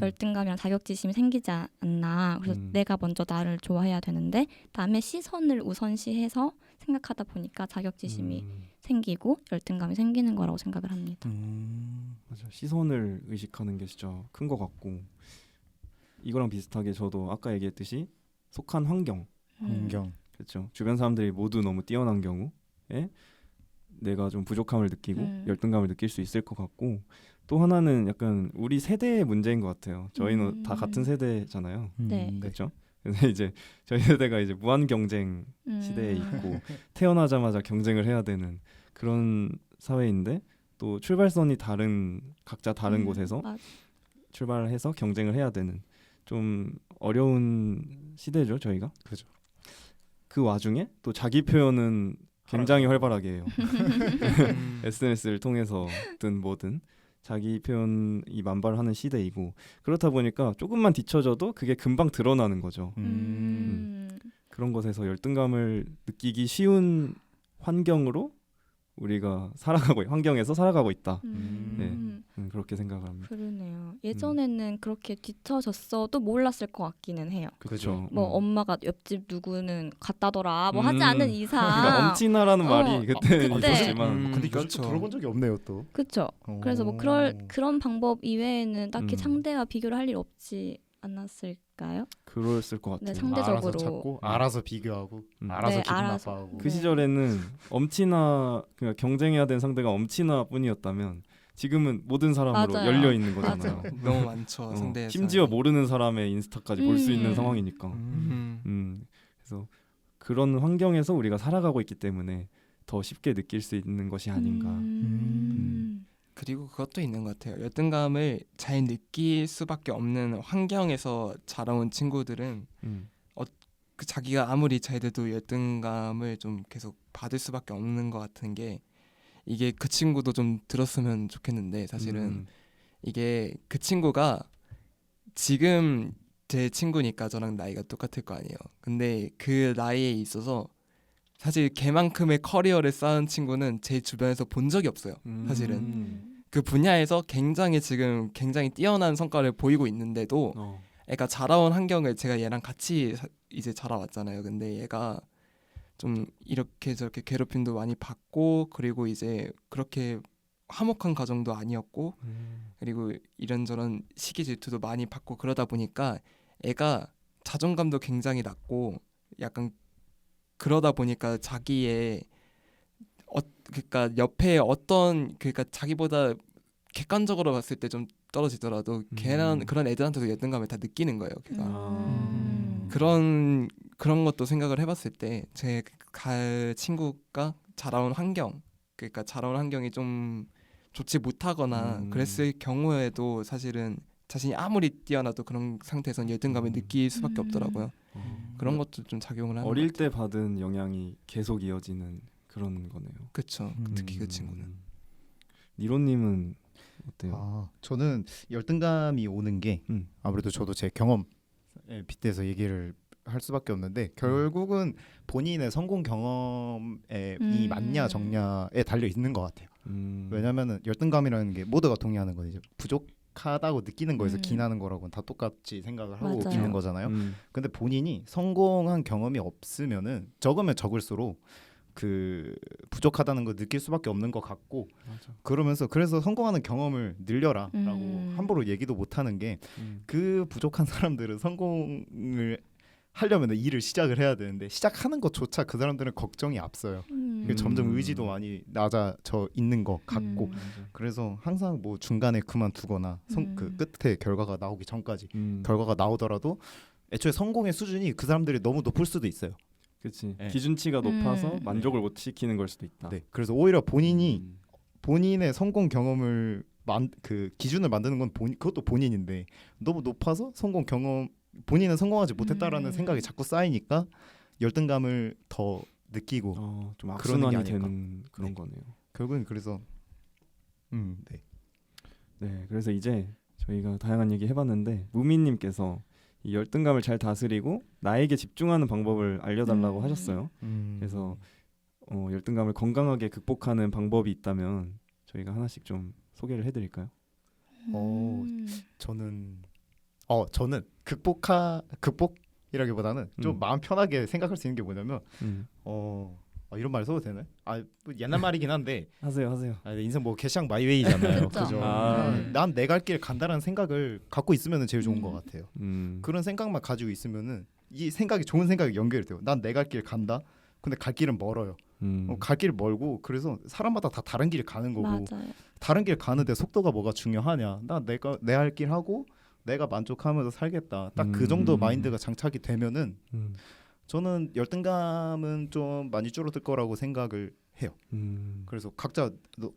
열등감이랑 자격지심이 생기지 않나. 그래서 내가 먼저 나를 좋아해야 되는데 남의 시선을 우선시해서 생각하다 보니까 자격지심이 생기고 열등감이 생기는 거라고 생각을 합니다. 맞아. 시선을 의식하는 게 진짜 큰 것 같고 이거랑 비슷하게 저도 아까 얘기했듯이 속한 환경, 그렇죠. 주변 사람들이 모두 너무 뛰어난 경우에 내가 좀 부족함을 느끼고 열등감을 느낄 수 있을 것 같고 또 하나는 약간 우리 세대의 문제인 것 같아요. 저희는 다 같은 세대잖아요. 네. 그렇죠. 그래서 이제 저희 세대가 이제 무한 경쟁 시대에 있고 태어나자마자 경쟁을 해야 되는 그런 사회인데 또 출발선이 각자 다른 곳에서 출발해서 경쟁을 해야 되는 좀 어려운 시대죠, 저희가. 그죠. 그 와중에 또 자기 표현은 굉장히 활발하게 해요. SNS를 통해서든 뭐든 자기 표현이 만발하는 시대이고 그렇다 보니까 조금만 뒤쳐져도 그게 금방 드러나는 거죠. 그런 것에서 열등감을 느끼기 쉬운 환경으로 우리가 환경에서 살아가고 있다. 그렇게 생각을 합니다. 그러네요. 예전에는 그렇게 뒤처졌어도 몰랐을 것 같기는 해요. 그렇죠. 뭐 엄마가 옆집 누구는 갔다더라 뭐 하지 않는 이상. 그러니까 엄친아라는 말이 그때 그때. 있었지만 근데 그렇죠. 요즘 들어본 적이 없네요 또. 그렇죠. 그래서 뭐 그런 방법 이외에는 딱히 상대와 비교를 할 일 없지 않았을까요? 그랬을 것 같아요. 네, 상대적으로 알아서 찾고 알아서 비교하고 알아서 네, 기분 알아서. 나빠하고. 그 시절에는 엄친아 그러니까 경쟁해야 되는 상대가 엄친아뿐이었다면 지금은 모든 사람으로 맞아요. 열려 있는 거잖아요. 너무 많죠. 상대 심지어 모르는 사람의 인스타까지 볼 수 있는 음. 상황이니까. 그래서 그런 환경에서 우리가 살아가고 있기 때문에 더 쉽게 느낄 수 있는 것이 아닌가. 그리고 그것도 있는 것 같아요. 열등감을 잘 느낄 수밖에 없는 환경에서 자라온 친구들은 그 자기가 아무리 잘 돼도 열등감을 좀 계속 받을 수밖에 없는 것 같은 게 이게 그 친구도 좀 들었으면 좋겠는데 사실은 이게 그 친구가 지금 제 친구니까 저랑 나이가 똑같을 거 아니에요. 근데 그 나이에 있어서 사실 걔만큼의 커리어를 쌓은 친구는 제 주변에서 본 적이 없어요. 사실은 그 분야에서 지금 굉장히 뛰어난 성과를 보이고 있는데도 애가 자라온 환경을 제가 얘랑 같이 이제 자라왔잖아요. 근데 얘가 좀 이렇게 저렇게 괴롭힘도 많이 받고 그리고 이제 그렇게 화목한 가정도 아니었고 그리고 이런저런 시기 질투도 많이 받고 그러다 보니까 애가 자존감도 굉장히 낮고 약간 그러다 보니까 자기의 그러니까 옆에 그러니까 자기보다 객관적으로 봤을 때 좀 떨어지더라도 그런 애들한테도 열등감을 다 느끼는 거예요. 걔가 그런 것도 생각을 해봤을 때 제 친구가 자라온 환경이 좀 좋지 못하거나 그랬을 경우에도 사실은 자신이 아무리 뛰어나도 그런 상태에서는 열등감을 느낄 수밖에 없더라고요. 그런 것도 좀 작용을 하는 어릴 것 같아요. 때 받은 영향이 계속 이어지는 그런 거네요. 그렇죠. 특히 그 친구는. 니로님은 어때요? 저는 열등감이 오는 게 아무래도 저도 제 경험에 빗대서 얘기를 할 수밖에 없는데 결국은 본인의 성공 경험이 맞냐 적냐에 달려 있는 것 같아요. 왜냐하면은 열등감이라는 게 모두가 동의하는 거죠. 부족하다고 느끼는 거에서 기나는 거라고는 다 똑같이 생각을 하고 맞아요. 있는 거잖아요. 근데 본인이 성공한 경험이 없으면은 적으면 적을수록 그 부족하다는 걸 느낄 수밖에 없는 것 같고 그러면서 그래서 성공하는 경험을 늘려라라고 함부로 얘기도 못하는 게 그 부족한 사람들은 성공을 하려면 일을 시작을 해야 되는데 시작하는 것조차 그 사람들은 걱정이 앞서요. 점점 의지도 많이 낮아져 있는 것 같고 그래서 항상 뭐 중간에 그만두거나 그 끝에 결과가 나오기 전까지 결과가 나오더라도 애초에 성공의 수준이 그 사람들이 너무 높을 수도 있어요. 그렇지. 네. 기준치가 높아서 만족을 못 시키는 걸 수도 있다. 네. 그래서 오히려 본인의 성공 경험을 그 기준을 만드는 건 그것도 본인인데 너무 높아서 본인은 성공하지 못했다라는 생각이 자꾸 쌓이니까 열등감을 더 느끼고 좀 그러는 게 악순환이 아닐까. 되는 그런 거네요. 결국엔 그래서 네. 네, 그래서 이제 저희가 다양한 얘기 해봤는데 무민님께서 이 열등감을 잘 다스리고 나에게 집중하는 방법을 알려달라고 하셨어요. 그래서 열등감을 건강하게 극복하는 방법이 있다면 저희가 하나씩 좀 소개를 해드릴까요? 저는 극복이라기보다는 좀 마음 편하게 생각할 수 있는 게 뭐냐면 이런 말 써도 되나요? 뭐 옛날 말이긴 한데 하세요. 인생 뭐 개샹 마이웨이잖아요. 그쵸. 그죠? 아. 난 내 갈 길 간다라는 생각을 갖고 있으면 제일 좋은 것 같아요. 그런 생각만 가지고 있으면은 이 생각이 좋은 생각이 연결이 돼요. 난 내 갈 길 간다. 근데 갈 길은 멀어요. 갈 길 멀고 그래서 사람마다 다 다른 길을 가는 거고 맞아요. 다른 길 가는데 속도가 뭐가 중요하냐? 나 내가 내 할 길 하고 내가 만족하면서 살겠다. 딱 그 정도 마인드가 장착이 되면은 저는 열등감은 좀 많이 줄어들 거라고 생각을 해요. 그래서 각자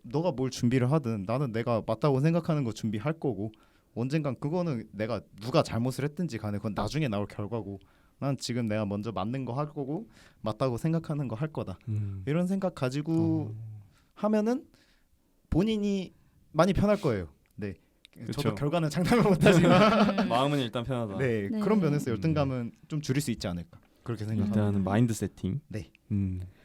너가 뭘 준비를 하든 나는 내가 맞다고 생각하는 거 준비할 거고 언젠간 그거는 내가 누가 잘못을 했든지 간에 그건 나중에 나올 결과고 난 지금 내가 먼저 맞는 거 할 거고 맞다고 생각하는 거 할 거다. 이런 생각 가지고 하면은 본인이 많이 편할 거예요. 네. 저도 그쵸. 결과는 장담을 못하지만 마음은 일단 편하다. 네, 네. 그런 면에서 열등감은 좀 줄일 수 있지 않을까 그렇게 생각합니다. 일단은 마인드 세팅. 네.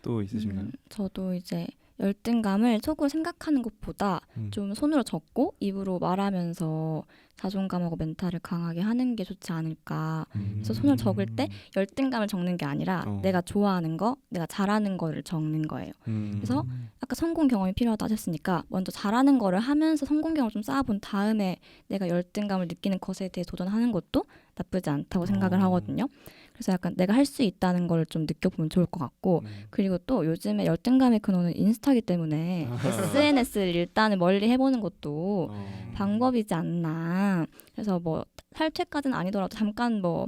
또 있으신가요? 저도 이제 열등감을 속으로 생각하는 것보다 좀 손으로 적고 입으로 말하면서 자존감하고 멘탈을 강하게 하는 게 좋지 않을까. 그래서 손을 적을 때 열등감을 적는 게 아니라 내가 좋아하는 거, 내가 잘하는 거를 적는 거예요. 그래서 아까 성공 경험이 필요하다 하셨으니까 먼저 잘하는 거를 하면서 성공 경험을 좀 쌓아본 다음에 내가 열등감을 느끼는 것에 대해 도전하는 것도 나쁘지 않다고 생각을 하거든요. 그래서 약간 내가 할 수 있다는 걸 좀 느껴보면 좋을 것 같고 그리고 또 요즘에 열등감의 근원은 인스타기 때문에 SNS를 일단은 멀리 해보는 것도 방법이지 않나. 그래서 뭐 탈퇴까지는 아니더라도 잠깐 뭐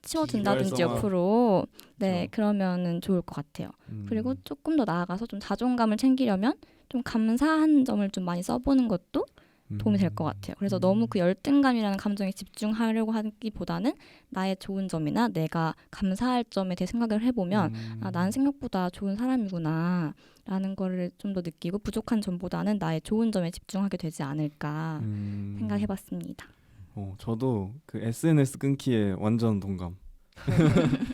치워준다든지 비활성화. 옆으로 그렇죠. 네 그러면은 좋을 것 같아요. 그리고 조금 더 나아가서 좀 자존감을 챙기려면 좀 감사한 점을 좀 많이 써보는 것도 도움이 될 것 같아요. 그래서 너무 그 열등감이라는 감정에 집중하려고 하기보다는 나의 좋은 점이나 내가 감사할 점에 대해 생각을 해보면 아, 난 생각보다 좋은 사람이구나 라는 거를 좀 더 느끼고 부족한 점보다는 나의 좋은 점에 집중하게 되지 않을까 생각해봤습니다. 저도 그 SNS 끊기에 완전 동감.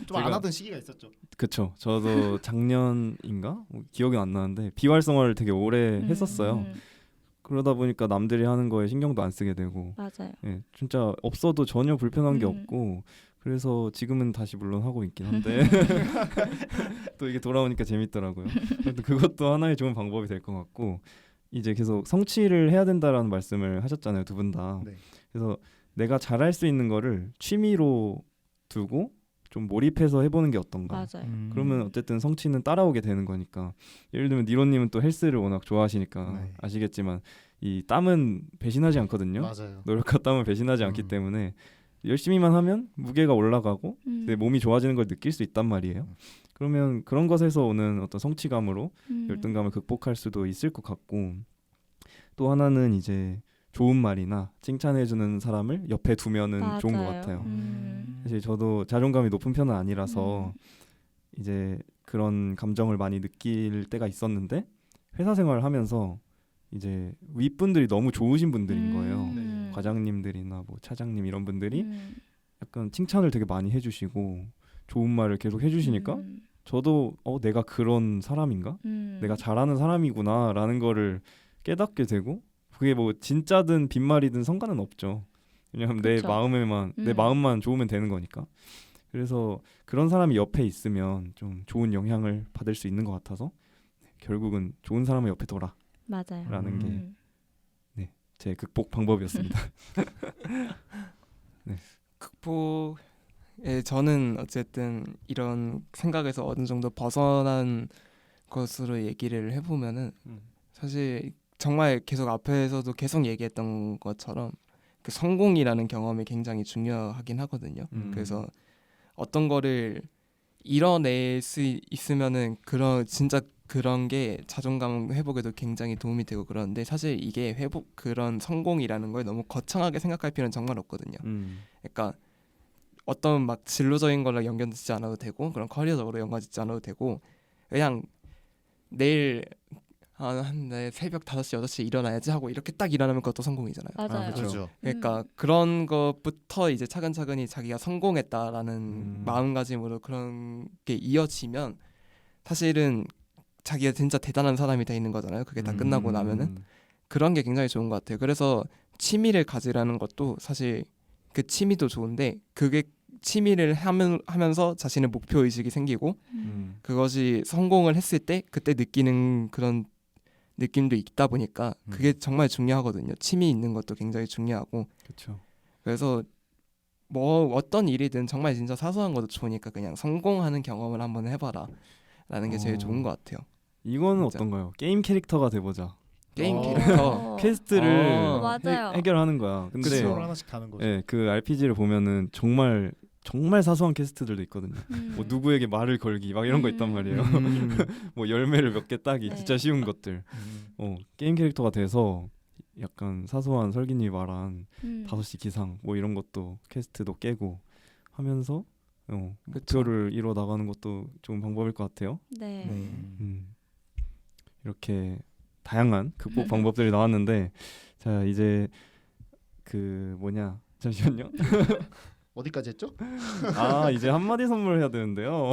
좀 안 하던 시기가 있었죠. 그쵸. 저도 작년인가? 기억이 안 나는데 비활성화를 되게 오래 했었어요. 그러다 보니까 남들이 하는 거에 신경도 안 쓰게 되고 맞아요. 예, 진짜 없어도 전혀 불편한 게 없고 그래서 지금은 다시 물론 하고 있긴 한데 또 이게 돌아오니까 재밌더라고요. 그래도 그것도 하나의 좋은 방법이 될 것 같고 이제 계속 성취를 해야 된다라는 말씀을 하셨잖아요, 두 분 다. 네. 그래서 내가 잘할 수 있는 거를 취미로 두고 좀 몰입해서 해보는 게 어떤가. 맞아요. 그러면 어쨌든 성취는 따라오게 되는 거니까. 예를 들면 니로님은 또 헬스를 워낙 좋아하시니까 네. 아시겠지만 이 땀은 배신하지 않거든요. 맞아요. 노력과 땀은 배신하지 않기 때문에 열심히만 하면 무게가 올라가고 내 몸이 좋아지는 걸 느낄 수 있단 말이에요. 그러면 그런 것에서 오는 어떤 성취감으로 열등감을 극복할 수도 있을 것 같고 또 하나는 이제 좋은 말이나 칭찬해주는 사람을 옆에 두면은 좋은 것 같아요. 사실 저도 자존감이 높은 편은 아니라서 이제 그런 감정을 많이 느낄 때가 있었는데 회사 생활을 하면서 이제 윗분들이 너무 좋으신 분들인 거예요. 과장님들이나 뭐 차장님 이런 분들이 약간 칭찬을 되게 많이 해주시고 좋은 말을 계속 해주시니까 저도 내가 그런 사람인가? 내가 잘하는 사람이구나 라는 거를 깨닫게 되고 그게 뭐 진짜든 빈말이든 상관은 없죠. 왜냐하면 내 그쵸. 내 마음만 좋으면 되는 거니까. 그래서 그런 사람이 옆에 있으면 좀 좋은 영향을 받을 수 있는 것 같아서 결국은 좋은 사람을 옆에 둬라 맞아요. 라는 게 제 극복 방법이었습니다. 극복에 저는 어쨌든 이런 생각에서 어느 정도 벗어난 것으로 얘기를 해보면은 사실 정말 계속 앞에서도 계속 얘기했던 것처럼 그 성공이라는 경험이 굉장히 중요하긴 하거든요. 그래서 어떤 거를 이뤄낼 수 있으면은 진짜 그런 게 자존감 회복에도 굉장히 도움이 되고 그러는데 사실 이게 그런 성공이라는 걸 너무 거창하게 생각할 필요는 정말 없거든요. 그러니까 어떤 막 진로적인 걸로 연결짓지 않아도 되고 그런 커리어적으로 연관짓지 않아도 되고 그냥 내일 내 새벽 5시, 6시에 일어나야지 하고 이렇게 딱 일어나면 그것도 성공이잖아요. 맞아요. 그렇죠. 그러니까 그런 것부터 이제 차근차근히 자기가 성공했다라는 마음가짐으로 그런 게 이어지면 사실은 자기가 진짜 대단한 사람이 돼 있는 거잖아요. 그게 다 끝나고 나면은 그런 게 굉장히 좋은 것 같아요. 그래서 취미를 가지라는 것도 사실 그 취미도 좋은데 그게 취미를 하면서 자신의 목표 의식이 생기고 그것이 성공을 했을 때 그때 느끼는 그런 느낌도 있다 보니까 그게 정말 중요하거든요. 취미 있는 것도 굉장히 중요하고. 그렇죠. 그래서 뭐 어떤 일이든 정말 진짜 사소한 것도 좋으니까 그냥 성공하는 경험을 한번 해봐라 라는 게 제일 좋은 것 같아요. 이거는 진짜. 어떤가요? 게임 캐릭터가 돼보자. 게임 캐릭터 퀘스트를 맞아요. 해결하는 거야. 근데 그쵸. 하나씩 다는 거죠. 예, 그 RPG를 보면은 정말 사소한 퀘스트들도 있거든요. 뭐 누구에게 말을 걸기 막 이런 거 있단 말이에요. 뭐 열매를 몇 개 따기 네. 진짜 쉬운 것들. 게임 캐릭터가 돼서 약간 사소한 설기님이 말한 5시 기상 뭐 이런 것도 퀘스트도 깨고 하면서 목표를 이뤄 나가는 것도 좋은 방법일 것 같아요. 네. 이렇게 다양한 극복 방법들이 나왔는데 자 이제 그 뭐냐 잠시만요. 어디까지 했죠? 이제 한마디 선물을 해야 되는데요.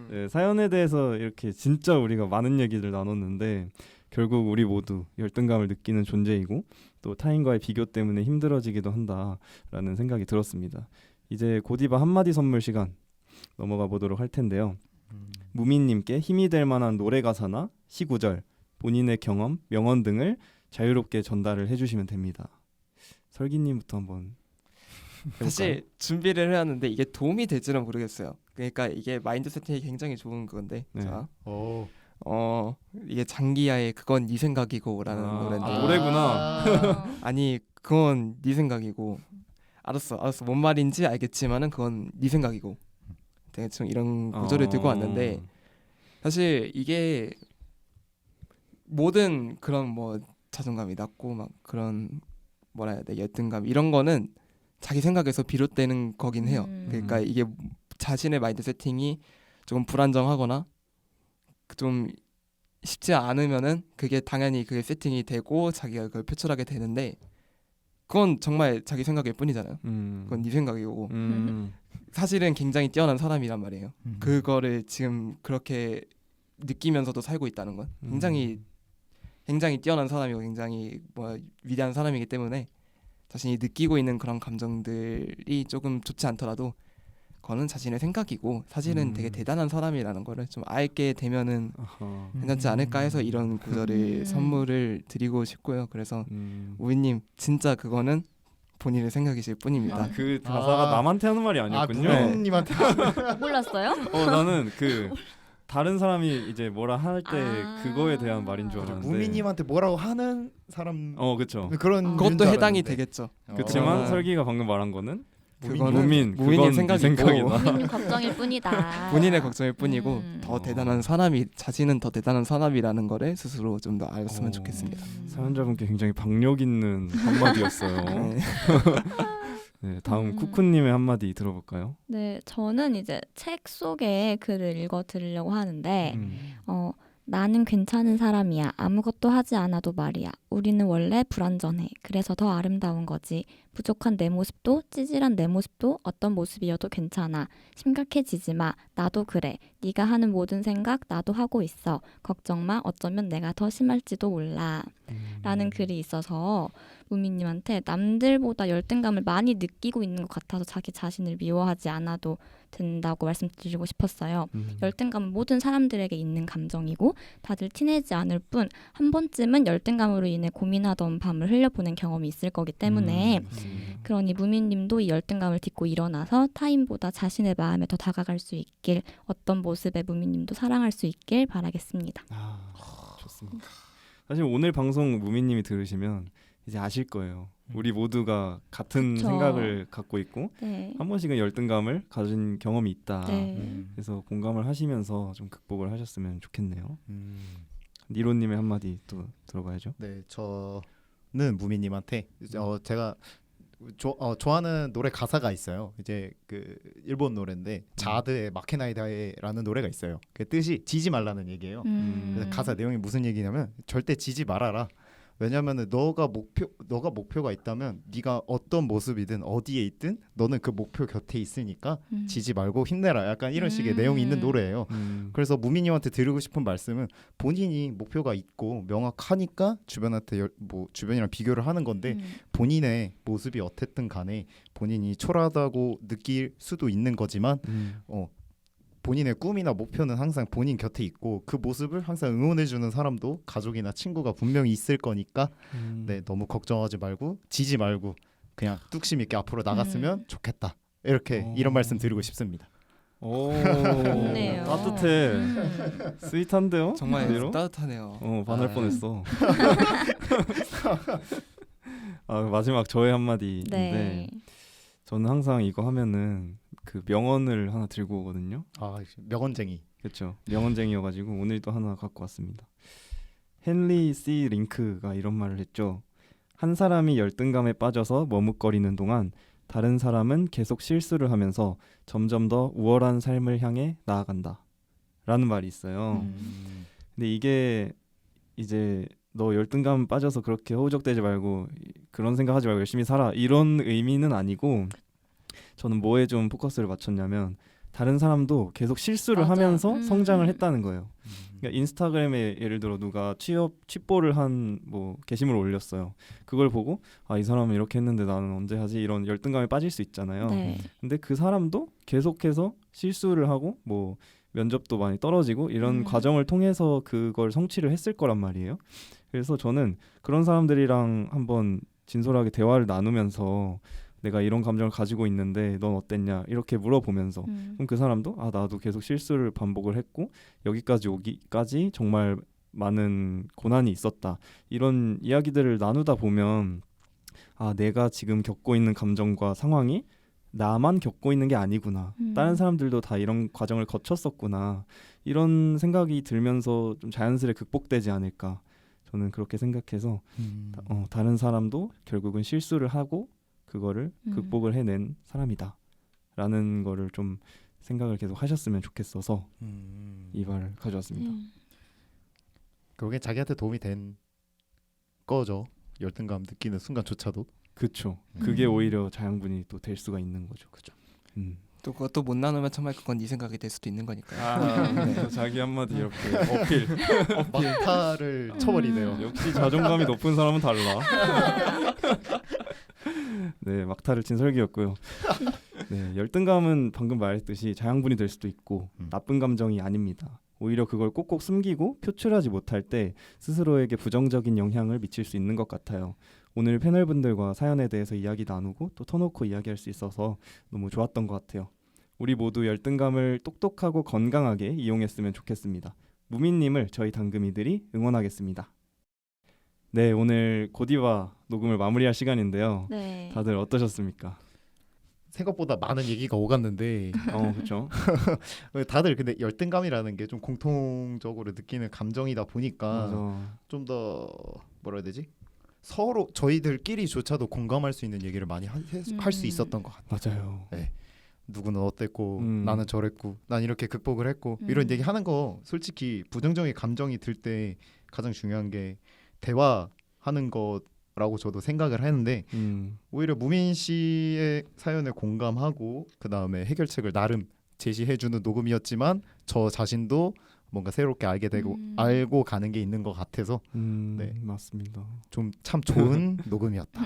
네, 사연에 대해서 이렇게 진짜 우리가 많은 얘기를 나눴는데 결국 우리 모두 열등감을 느끼는 존재이고 또 타인과의 비교 때문에 힘들어지기도 한다라는 생각이 들었습니다. 이제 고디바 한마디 선물 시간 넘어가 보도록 할 텐데요. 무민님께 힘이 될 만한 노래 가사나 시구절, 본인의 경험, 명언 등을 자유롭게 전달을 해주시면 됩니다. 설기님부터 한번 해볼까요? 사실 준비를 해왔는데 이게 도움이 될지는 모르겠어요. 그러니까 이게 마인드 세팅이 굉장히 좋은 건데 네. 자, 오. 이게 장기야의 그건 네 생각이고라는 노래인데 노래구나. 아니 그건 네 생각이고 알았어 뭔 말인지 알겠지만은 그건 네 생각이고 대충 이런 구절을 들고 왔는데 사실 이게 모든 그런 뭐 자존감이 낮고 막 그런 뭐라 해야 돼 열등감 이런 거는 자기 생각에서 비롯되는 거긴 해요. 그러니까 이게 자신의 마인드 세팅이 조금 불안정하거나 좀 쉽지 않으면은 그게 당연히 그게 세팅이 되고 자기가 그걸 표출하게 되는데 그건 정말 자기 생각일 뿐이잖아요. 그건 네 생각이고 사실은 굉장히 뛰어난 사람이란 말이에요. 그거를 지금 그렇게 느끼면서도 살고 있다는 건 굉장히 뛰어난 사람이고 굉장히 뭐 위대한 사람이기 때문에 자신이 느끼고 있는 그런 감정들이 조금 좋지 않더라도 그거는 자신의 생각이고 사실은 되게 대단한 사람이라는 거를 좀 알게 되면은 괜찮지 않을까 해서 이런 구절을 선물을 드리고 싶고요. 그래서 우이님 진짜 그거는 본인의 생각이실 뿐입니다. 그 가사가 남한테 하는 말이 아니었군요. 부모님한테 몰랐어요? 나는 그 다른 사람이 이제 뭐라 할 때 그거에 대한 말인 줄 알았는데 무미님한테 뭐라고 하는 사람 그쵸. 그런 그것도 해당이 되겠죠. 그렇지만 어. 설기가 방금 말한 거는 그거는 무민의 무민의 생각이다. 본인 걱정일 뿐이다. 본인의 걱정일 뿐이고 더 대단한 사람이 자신은 더 대단한 사람이라는 거를 스스로 좀 더 알았으면 좋겠습니다. 사연자분께 굉장히 박력 있는 한마디였어요. 네. 네, 다음 쿠쿠님의 한마디 들어볼까요? 네, 저는 이제 책 속에 글을 읽어 드리려고 하는데 나는 괜찮은 사람이야. 아무것도 하지 않아도 말이야. 우리는 원래 불완전해. 그래서 더 아름다운 거지. 부족한 내 모습도 찌질한 내 모습도 어떤 모습이어도 괜찮아. 심각해지지 마. 나도 그래. 네가 하는 모든 생각 나도 하고 있어. 걱정 마. 어쩌면 내가 더 심할지도 몰라. 라는 글이 있어서 무미님한테 남들보다 열등감을 많이 느끼고 있는 것 같아서 자기 자신을 미워하지 않아도 된다고 말씀드리고 싶었어요. 열등감은 모든 사람들에게 있는 감정이고 다들 티내지 않을 뿐 한 번쯤은 열등감으로 인해 고민하던 밤을 흘려보낸 경험이 있을 거기 때문에 그러니 무민님도 이 열등감을 딛고 일어나서 타인보다 자신의 마음에 더 다가갈 수 있길 어떤 모습의 무민님도 사랑할 수 있길 바라겠습니다. 좋습니다. 사실 오늘 방송 무민님이 들으시면 이제 아실 거예요. 우리 모두가 같은 그쵸. 생각을 갖고 있고 네. 한 번씩은 열등감을 가진 경험이 있다. 네. 그래서 공감을 하시면서 좀 극복을 하셨으면 좋겠네요. 니로님의 한마디 또 들어봐야죠. 네, 저는 무미님한테 제가 좋아하는 노래 가사가 있어요. 이제 그 일본 노래인데 자드의 마케나이다에라는 노래가 있어요. 그 뜻이 지지 말라는 얘기예요. 그래서 가사 내용이 무슨 얘기냐면 절대 지지 말아라. 왜냐면은 너가 목표가 있다면 네가 어떤 모습이든 어디에 있든 너는 그 목표 곁에 있으니까 지지 말고 힘내라. 약간 이런 식의 내용이 있는 노래예요. 그래서 무미님한테 드리고 싶은 말씀은 본인이 목표가 있고 명확하니까 주변이랑 비교를 하는 건데 본인의 모습이 어쨌든 간에 본인이 초라하다고 느낄 수도 있는 거지만 본인의 꿈이나 목표는 항상 본인 곁에 있고 그 모습을 항상 응원해주는 사람도 가족이나 친구가 분명히 있을 거니까 네, 너무 걱정하지 말고 지지 말고 그냥 뚝심 있게 앞으로 나갔으면 좋겠다. 이렇게 이런 말씀 드리고 싶습니다. 오, 좋네요. 따뜻해. 스윗한데요? 정말 그대로? 따뜻하네요. 반할 뻔했어. 마지막 저의 한마디인데 네. 저는 항상 이거 하면은 그 명언을 하나 들고 오거든요. 명언쟁이. 그렇죠. 명언쟁이여가지고 오늘도 하나 갖고 왔습니다. 헨리 C. 링크가 이런 말을 했죠. 한 사람이 열등감에 빠져서 머뭇거리는 동안 다른 사람은 계속 실수를 하면서 점점 더 우월한 삶을 향해 나아간다 라는 말이 있어요. 근데 이게 이제 너 열등감 빠져서 그렇게 허우적대지 말고 그런 생각하지 말고 열심히 살아 이런 의미는 아니고, 저는 뭐에 좀 포커스를 맞췄냐면 다른 사람도 계속 실수를 맞아. 하면서 성장을 했다는 거예요. 그러니까 인스타그램에 예를 들어 누가 취뽀를 한 뭐 게시물을 올렸어요. 그걸 보고 아, 이 사람은 이렇게 했는데 나는 언제 하지, 이런 열등감에 빠질 수 있잖아요. 네. 근데 그 사람도 계속해서 실수를 하고 뭐 면접도 많이 떨어지고 이런 과정을 통해서 그걸 성취를 했을 거란 말이에요. 그래서 저는 그런 사람들이랑 한번 진솔하게 대화를 나누면서 내가 이런 감정을 가지고 있는데 넌 어땠냐 이렇게 물어보면서 그럼 그 사람도 아, 나도 계속 실수를 반복을 했고 여기까지 오기까지 정말 많은 고난이 있었다, 이런 이야기들을 나누다 보면 아, 내가 지금 겪고 있는 감정과 상황이 나만 겪고 있는 게 아니구나, 다른 사람들도 다 이런 과정을 거쳤었구나, 이런 생각이 들면서 좀 자연스레 극복되지 않을까, 저는 그렇게 생각해서 다른 사람도 결국은 실수를 하고 그거를 극복을 해낸 사람이다 라는 거를 좀 생각을 계속 하셨으면 좋겠어서 이 말을 가져왔습니다. 결국엔 자기한테 도움이 된 거죠. 열등감 느끼는 순간조차도. 그렇죠. 그게 오히려 자양분이 또 될 수가 있는 거죠. 그죠. 또 그것도 못 나누면 정말 그건 네 생각이 될 수도 있는 거니까요. 네. 자기 한마디 이렇게 어필. 막타를 쳐버리네요. 역시 자존감이 높은 사람은 달라. 네, 막타를 친 설기였고요. 네, 열등감은 방금 말했듯이 자양분이 될 수도 있고 나쁜 감정이 아닙니다. 오히려 그걸 꼭꼭 숨기고 표출하지 못할 때 스스로에게 부정적인 영향을 미칠 수 있는 것 같아요. 오늘 패널분들과 사연에 대해서 이야기 나누고 또 터놓고 이야기할 수 있어서 너무 좋았던 것 같아요. 우리 모두 열등감을 똑똑하고 건강하게 이용했으면 좋겠습니다. 무민님을 저희 당금이들이 응원하겠습니다. 네, 오늘 고디바 녹음을 마무리할 시간인데요. 네. 다들 어떠셨습니까? 생각보다 많은 얘기가 오갔는데 그렇죠. 다들 근데 열등감이라는 게 좀 공통적으로 느끼는 감정이다 보니까 맞아. 좀 더 뭐라 해야 되지? 서로 저희들끼리조차도 공감할 수 있는 얘기를 많이 할 수 있었던 것 같아요. 맞아요. 네. 누구는 어땠고 나는 저랬고 난 이렇게 극복을 했고 이런 얘기 하는 거 솔직히 부정적인 감정이 들 때 가장 중요한 게 대화하는 거라고 저도 생각을 했는데 오히려 무민 씨의 사연에 공감하고 그 다음에 해결책을 나름 제시해주는 녹음이었지만 저 자신도 뭔가 새롭게 알게 되고 알고 가는 게 있는 것 같아서 네. 맞습니다. 좀 참 좋은 녹음이었다.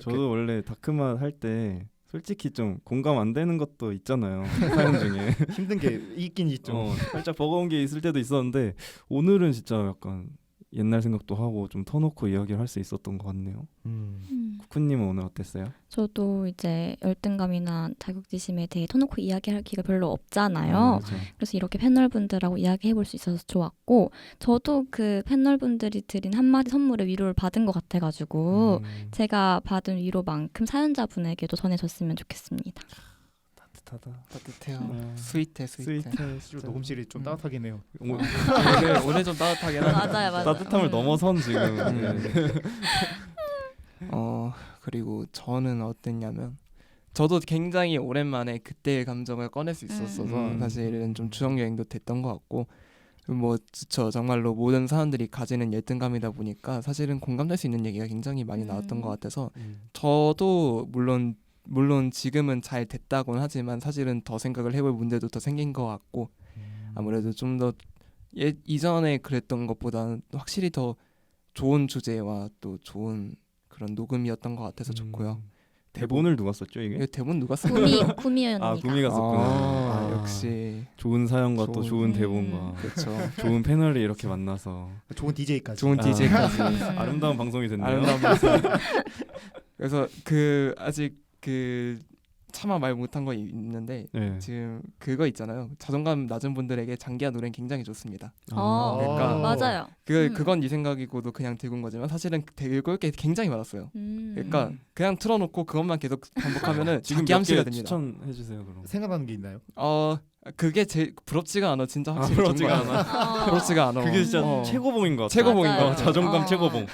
저도 원래 다크만 할 때 솔직히 좀 공감 안 되는 것도 있잖아요. 사연 중에 힘든 게 있긴 있죠. 살짝 버거운 게 있을 때도 있었는데 오늘은 진짜 약간 옛날 생각도 하고 좀 터놓고 이야기를 할 수 있었던 것 같네요. 쿠쿠님은 오늘 어땠어요? 저도 이제 열등감이나 자격지심에 대해 터놓고 이야기할 기회가 별로 없잖아요. 맞아. 그래서 이렇게 패널분들하고 이야기해볼 수 있어서 좋았고, 저도 그 패널분들이 드린 한마디 선물에 위로를 받은 것 같아가지고 제가 받은 위로만큼 사연자분에게도 전해졌으면 좋겠습니다. 따뜻해요. 스윗해. 녹음실이 좀 따뜻하긴 해요. 오늘 좀 따뜻하게 맞아요. 따뜻함을 넘어선 지금. 그리고 저는 어땠냐면 저도 굉장히 오랜만에 그때의 감정을 꺼낼 수 있었어서 사실은 좀 추억 여행도 됐던 것 같고, 뭐 정말로 모든 사람들이 가지는 열등감이다 보니까 사실은 공감될 수 있는 얘기가 굉장히 많이 나왔던 것 같아서 저도 물론 지금은 잘 됐다고는 하지만 사실은 더 생각을 해볼 문제도 더 생긴 것 같고, 아무래도 좀 더 이전에 그랬던 것보다는 확실히 더 좋은 주제와 또 좋은 그런 녹음이었던 것 같아서 좋고요. 대본을 누가 썼죠 이게? 이거 대본 누가 쓴 구미연입니다. 구미가 썼구나. 역시 좋은 사연과 또 좋은 대본과 그렇죠. 좋은 패널이 이렇게 만나서 좋은 DJ까지. 좋은 DJ까지 아름다운 방송이 됐네요. 아름다운 방송. 그래서 아직 차마 말 못한 거 있는데 네. 지금 그거 있잖아요. 자존감 낮은 분들에게 장기하 노래는 굉장히 좋습니다. 그러니까 맞아요. 그건 네 생각이고도 그냥 들고 온 거지만 사실은 들고 게 굉장히 많았어요. 그러니까 그냥 틀어놓고 그것만 계속 반복하면은 지금 장기 몇 암시가 개 됩니다. 추천해 주세요 그럼. 생각나는 게 있나요? 그게 제일 부럽지가 않아. 진짜 확실히 부럽지가 정말. 않아. 부럽지가 않아. 그게 진짜 최고봉인 것 같아. 최고봉인 것 맞아요. 같아. 자존감 최고봉.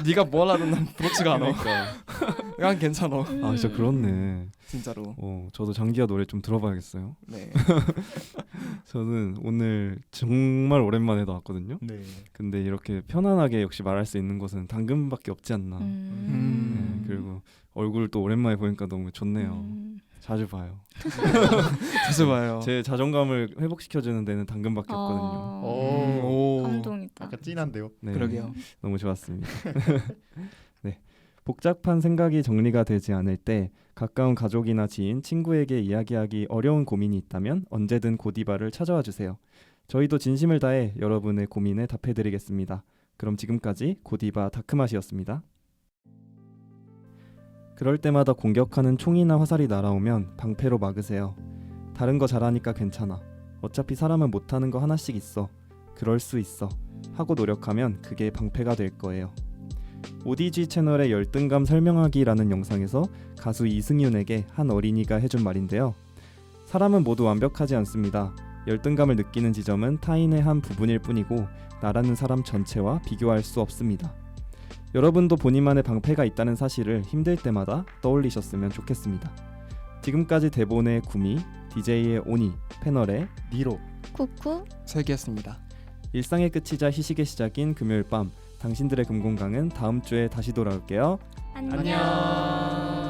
네가 뭘 하든 난 부럽지가 않아. 그러니까. 난 괜찮아. 아 진짜 그렇네. 진짜로. 저도 장기하 노래 좀 들어봐야겠어요. 네. 저는 오늘 정말 오랜만에 나왔거든요. 네. 근데 이렇게 편안하게 역시 말할 수 있는 곳은 당근밖에 없지 않나. 네, 그리고 얼굴 또 오랜만에 보니까 너무 좋네요. 자주 봐요. 자주 봐요. 제 자존감을 회복시켜주는 데는 당근밖에 없거든요. 오. 감동이다. 약간 찐한데요. 네, 그러게요. 너무 좋았습니다. 네, 복잡한 생각이 정리가 되지 않을 때 가까운 가족이나 지인, 친구에게 이야기하기 어려운 고민이 있다면 언제든 고디바를 찾아와 주세요. 저희도 진심을 다해 여러분의 고민에 답해드리겠습니다. 그럼 지금까지 고디바 다크맛이었습니다. 그럴 때마다 공격하는 총이나 화살이 날아오면 방패로 막으세요. 다른 거 잘하니까 괜찮아. 어차피 사람은 못하는 거 하나씩 있어. 그럴 수 있어. 하고 노력하면 그게 방패가 될 거예요. ODG 채널의 열등감 설명하기라는 영상에서 가수 이승윤에게 한 어린이가 해준 말인데요. 사람은 모두 완벽하지 않습니다. 열등감을 느끼는 지점은 타인의 한 부분일 뿐이고 나라는 사람 전체와 비교할 수 없습니다. 여러분도 본인만의 방패가 있다는 사실을 힘들 때마다 떠올리셨으면 좋겠습니다. 지금까지 대본의 구미, DJ의 오니, 패널의 니로. 쿠쿠. 설기였습니다. 일상의 끝이자 희식의 시작인 금요일 밤 당신들의 금공강은 다음 주에 다시 돌아올게요. 안녕.